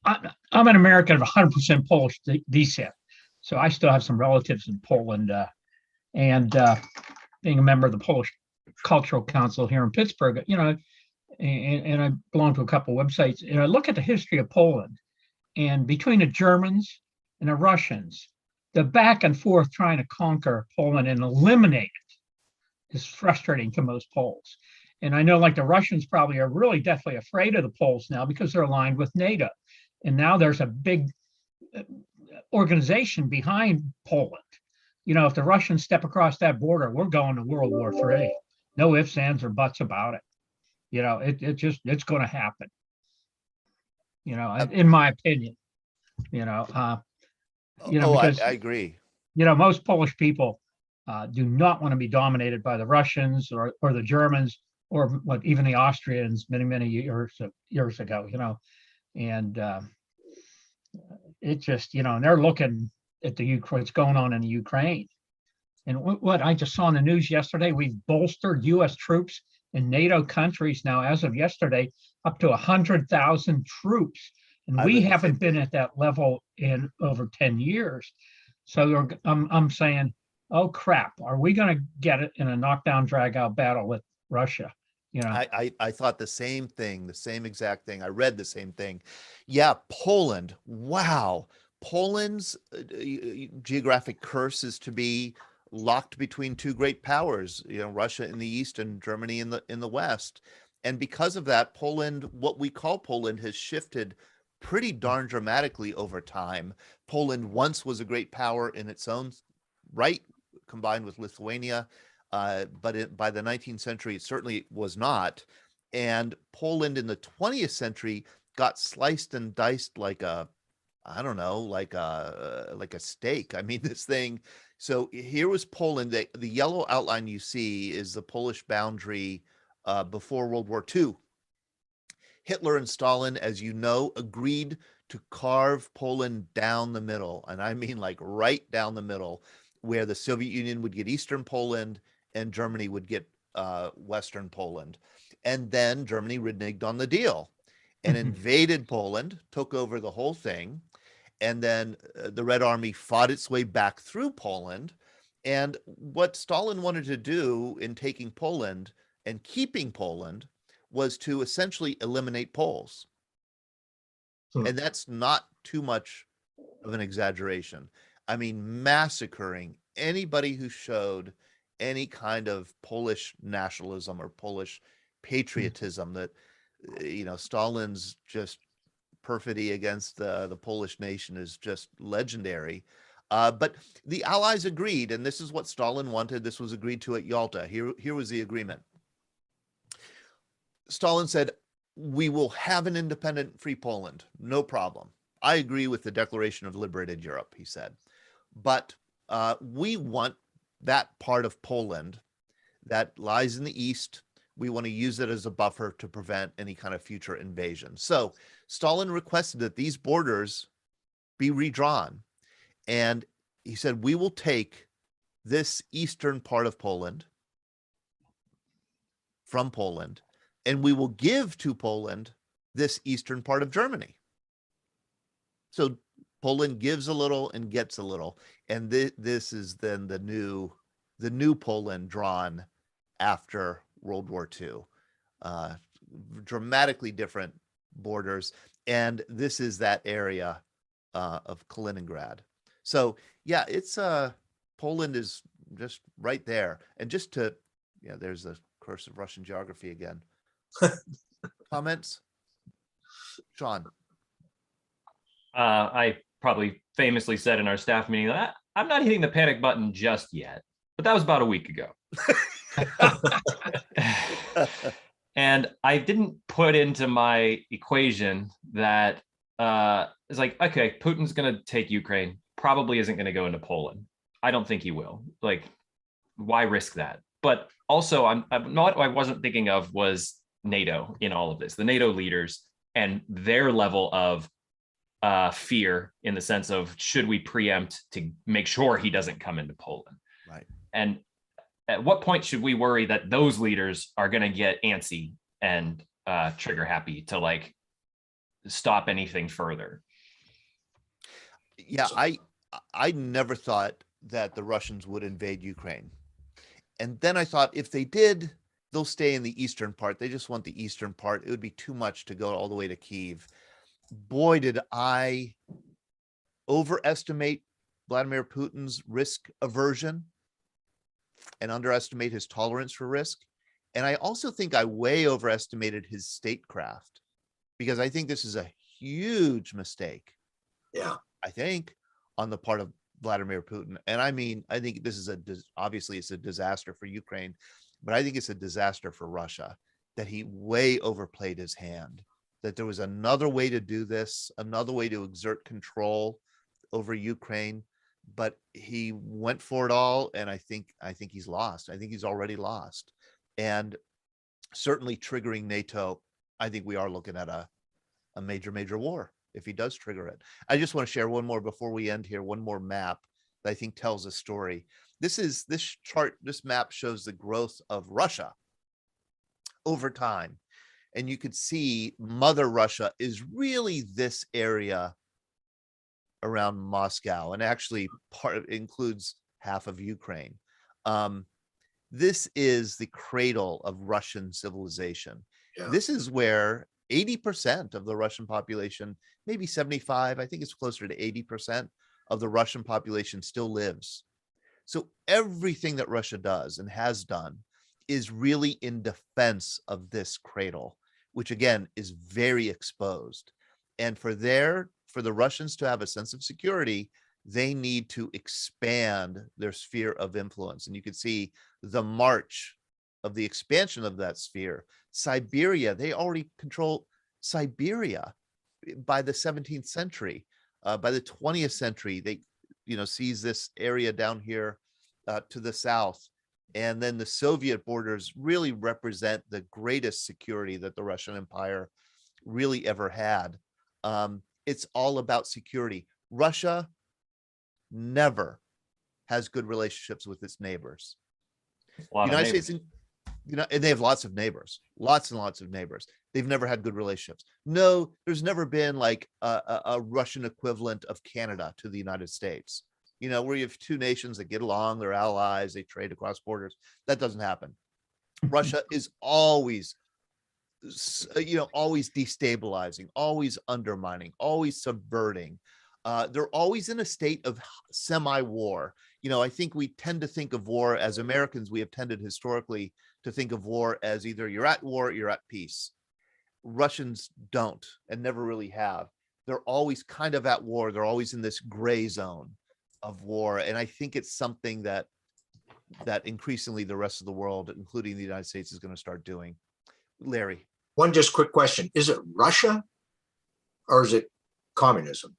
I'm an American of 100% Polish descent, so I still have some relatives in Poland, and being a member of the Polish Cultural Council here in Pittsburgh, and I belong to a couple of websites, and I look at the history of Poland, and between the Germans and the Russians, the back and forth trying to conquer Poland and eliminate it is frustrating to most Poles. And I know, like, the Russians probably are really deathly afraid of the Poles now because they're aligned with NATO. And now there's a big organization behind Poland. If the Russians step across that border, we're going to World War III. No ifs, ands, or buts about it. It's going to happen. in my opinion, because I agree. most Polish people do not want to be dominated by the Russians or the Germans or even the Austrians many years ago, and it just, and they're looking at what's going on in the Ukraine. And what I just saw in the news yesterday, we've bolstered U.S. troops in NATO countries now, as of yesterday, up to 100,000 troops. And we haven't been at that level in over 10 years. So I'm saying, oh crap, are we going to get it in a knockdown, drag out battle with Russia? I thought the same thing, the same exact thing. I read the same thing. Yeah, Poland. Wow. Poland's geographic curse is to be locked between two great powers, Russia in the east and Germany in the west. And because of that, Poland, what we call Poland, has shifted pretty darn dramatically over time. Poland once was a great power in its own right, combined with Lithuania. But by the 19th century, it certainly was not. And Poland in the 20th century got sliced and diced like a steak. I mean, this thing. So here was Poland. The yellow outline you see is the Polish boundary before World War II. Hitler and Stalin, as you know, agreed to carve Poland down the middle. And I mean like right down the middle, where the Soviet Union would get Eastern Poland and Germany would get Western Poland. And then Germany reneged on the deal and invaded Poland, took over the whole thing. And then the Red Army fought its way back through Poland. And what Stalin wanted to do in taking Poland and keeping Poland was to essentially eliminate Poles. And that's not too much of an exaggeration. I mean, massacring anybody who showed any kind of Polish nationalism or Polish patriotism. That, Stalin's just perfidy against the Polish nation is just legendary. But the Allies agreed, and this is what Stalin wanted. This was agreed to at Yalta. Here was the agreement. Stalin said, we will have an independent, free Poland, no problem. I agree with the Declaration of Liberated Europe, he said. But we want that part of Poland that lies in the east. We want to use it as a buffer to prevent any kind of future invasion. So Stalin requested that these borders be redrawn. And he said, we will take this eastern part of Poland from Poland, and we will give to Poland this eastern part of Germany. So Poland gives a little and gets a little. And this is then the new Poland drawn after World War II. Dramatically different borders. And this is that area of Kaliningrad. So yeah, it's Poland is just right there. And just to, there's the curse of Russian geography again. Comments? Sean. I probably famously said in our staff meeting that I'm not hitting the panic button just yet, but that was about a week ago. And I didn't put into my equation that it's like, okay, Putin's going to take Ukraine, probably isn't going to go into Poland. I don't think he will. Like, why risk that? But also, I wasn't thinking of was NATO in all of this, the NATO leaders and their level of fear in the sense of, should we preempt to make sure he doesn't come into Poland? Right. And at what point should we worry that those leaders are going to get antsy and trigger happy to like stop anything further? Yeah, I never thought that the Russians would invade Ukraine. And then I thought, if they did, they'll stay in the eastern part. They just want the eastern part. It would be too much to go all the way to Kyiv. Boy, did I overestimate Vladimir Putin's risk aversion and underestimate his tolerance for risk. And I also think I way overestimated his statecraft, because I think this is a huge mistake. Yeah. I think on the part of Vladimir Putin. And I mean, I think this is obviously it's a disaster for Ukraine, but I think it's a disaster for Russia that he way overplayed his hand that there was another way to do this, another way to exert control over Ukraine, but he went for it all, and I think he's lost. I think he's already lost, and certainly triggering NATO. I think we are looking at a major war if he does trigger it. I just want to share one more before we end here. One more map that I think tells a story. This map shows the growth of Russia over time, and you could see Mother Russia is really this area around Moscow, and actually includes half of Ukraine. This is the cradle of Russian civilization. Yeah. This is where 80% of the Russian population, maybe 75, I think it's closer to 80% of the Russian population still lives. So everything that Russia does and has done is really in defense of this cradle, which again is very exposed. And for the Russians to have a sense of security, they need to expand their sphere of influence. And you can see the march of the expansion of that sphere. Siberia, they already control Siberia by the 17th century. By the 20th century, they seize this area down here to the south. And then the Soviet borders really represent the greatest security that the Russian Empire really ever had. It's all about security. Russia never has good relationships with its neighbors. United States, and they have lots of neighbors, lots and lots of neighbors. They've never had good relationships. No, there's never been like a Russian equivalent of Canada to the United States. Where you have two nations that get along, they're allies, they trade across borders. That doesn't happen. Russia is always destabilizing, always undermining, always subverting. They're always in a state of semi-war. I think we tend to think of war as Americans. We have tended historically to think of war as either you're at war, or you're at peace. Russians don't, and never really have. They're always kind of at war. They're always in this gray zone of war. And I think it's something that increasingly the rest of the world, including the United States, is going to start doing. Larry. One just quick question. Is it Russia or is it communism?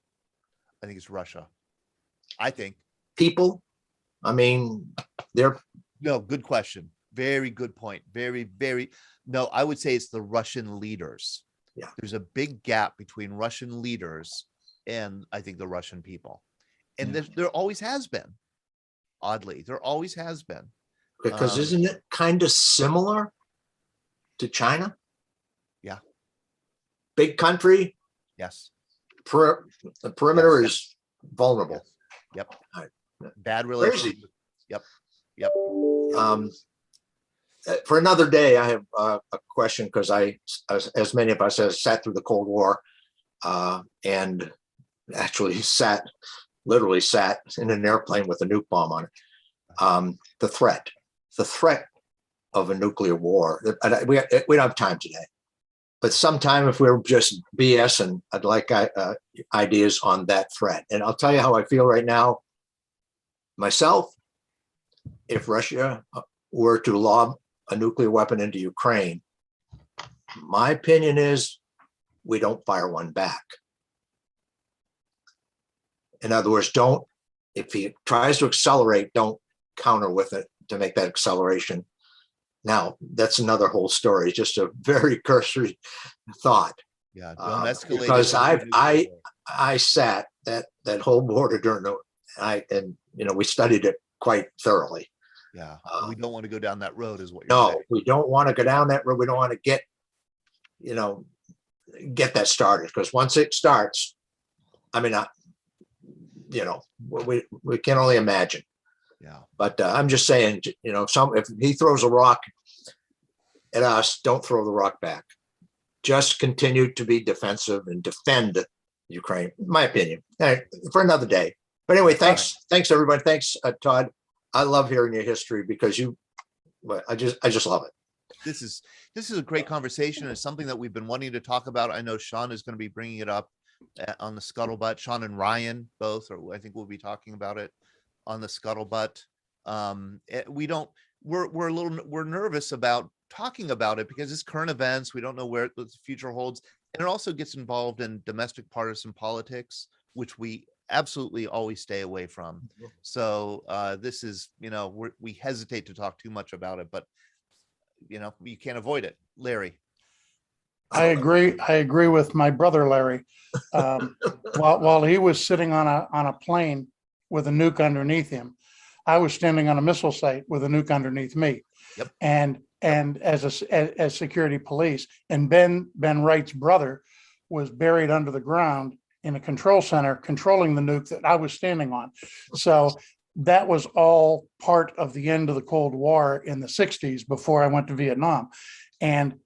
I think it's Russia. I think. People? I mean, they're... No, good question. Very good point. Very, very... No, I would say it's the Russian leaders. Yeah. There's a big gap between Russian leaders and I think the Russian people. And there always has been. Oddly, there always has been. Because isn't it kind of similar to China? Yeah. Big country. Yes. The perimeter is vulnerable. Yes. Yep. Right. Bad relations. Yep. For another day, I have a question because as many of us have sat through the Cold War and actually literally sat in an airplane with a nuke bomb on it. The threat of a nuclear war. We don't have time today, but sometime if we're just BSing, I'd like ideas on that threat. And I'll tell you how I feel right now. Myself, if Russia were to lob a nuclear weapon into Ukraine, my opinion is we don't fire one back. In other words, if he tries to accelerate, don't counter with it to make that acceleration. Now, that's another whole story, just a very cursory thought. Yeah, don't escalate. Because I sat that whole border during we studied it quite thoroughly. Yeah, we don't want to go down that road, is what you're no, saying. We don't want to go down that road. We don't want to get that started, because once it starts, I mean, we can only imagine. Yeah. But I'm just saying, if he throws a rock at us, don't throw the rock back. Just continue to be defensive and defend Ukraine. In my opinion. All right, for another day. But anyway, thanks everybody. Thanks, Todd. I love hearing your history because I just love it. This is a great conversation. It's something that we've been wanting to talk about. I know Sean is going to be bringing it up on the Scuttlebutt. Sean and Ryan both, or I think we'll be talking about it on the Scuttlebutt. We're nervous about talking about it because it's current events. We don't know where the future holds. And it also gets involved in domestic partisan politics, which we absolutely always stay away from. So this is, we hesitate to talk too much about it, but you can't avoid it. Larry. I agree with my brother Larry. While he was sitting on a plane with a nuke underneath him, I was standing on a missile site with a nuke underneath me. Yep. And as security police, and Ben Wright's brother was buried under the ground in a control center controlling the nuke that I was standing on. So that was all part of the end of the Cold War in the 60s before I went to Vietnam. And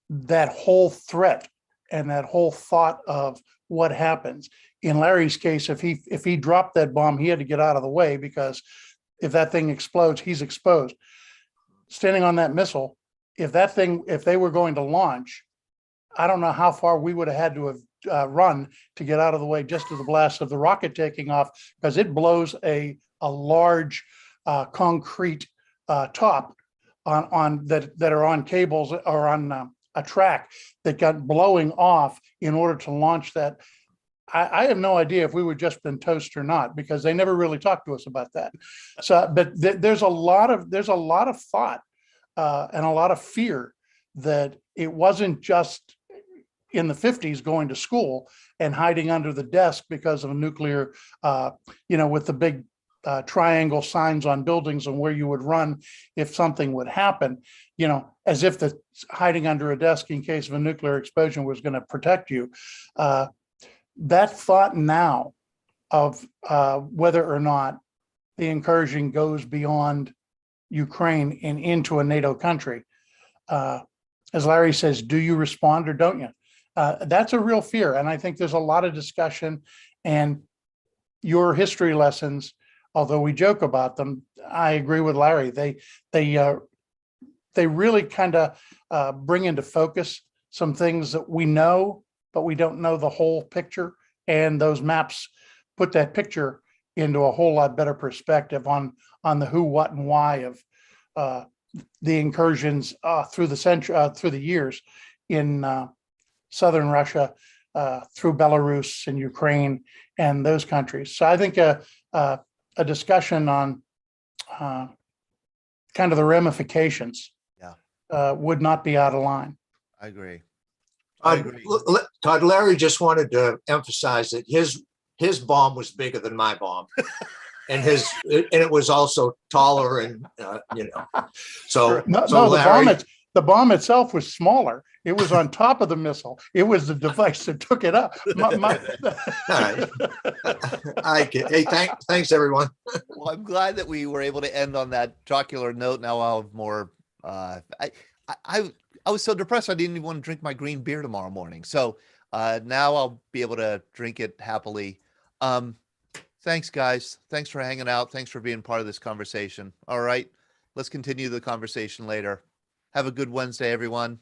that whole threat and that whole thought of what happens in Larry's case, if he dropped that bomb, he had to get out of the way, because if that thing explodes, he's exposed. Standing on that missile, if they were going to launch, I don't know how far we would have had to have run to get out of the way just to the blast of the rocket taking off, because it blows a large concrete top on that are on cables or on a track that got blowing off in order to launch that. I have no idea if we would just been toast or not, because they never really talked to us about that. So, but there's a lot of thought and a lot of fear that it wasn't just in the 50s going to school and hiding under the desk because of a nuclear, with the big triangle signs on buildings and where you would run if something would happen, as if the hiding under a desk in case of a nuclear explosion was going to protect you. That thought now of whether or not the incursion goes beyond Ukraine and into a NATO country, as Larry says, do you respond or don't you? That's a real fear. And I think there's a lot of discussion, and your history lessons, although we joke about them, I agree with Larry. They really kind of bring into focus some things that we know, but we don't know the whole picture. And those maps put that picture into a whole lot better perspective on the who, what, and why of the incursions through the years in southern Russia, through Belarus and Ukraine and those countries. So I think a discussion on kind of the ramifications would not be out of line. I agree. Todd, Larry just wanted to emphasize that his bomb was bigger than my bomb, and it was also taller, and So Larry, the bomb itself was smaller. It was on top of the missile. It was the device that took it up. All right. Hey, thanks everyone. Well, I'm glad that we were able to end on that jocular note. Now I'll have more. I was so depressed I didn't even want to drink my green beer tomorrow morning. So now I'll be able to drink it happily. Thanks, guys. Thanks for hanging out. Thanks for being part of this conversation. All right, let's continue the conversation later. Have a good Wednesday, everyone.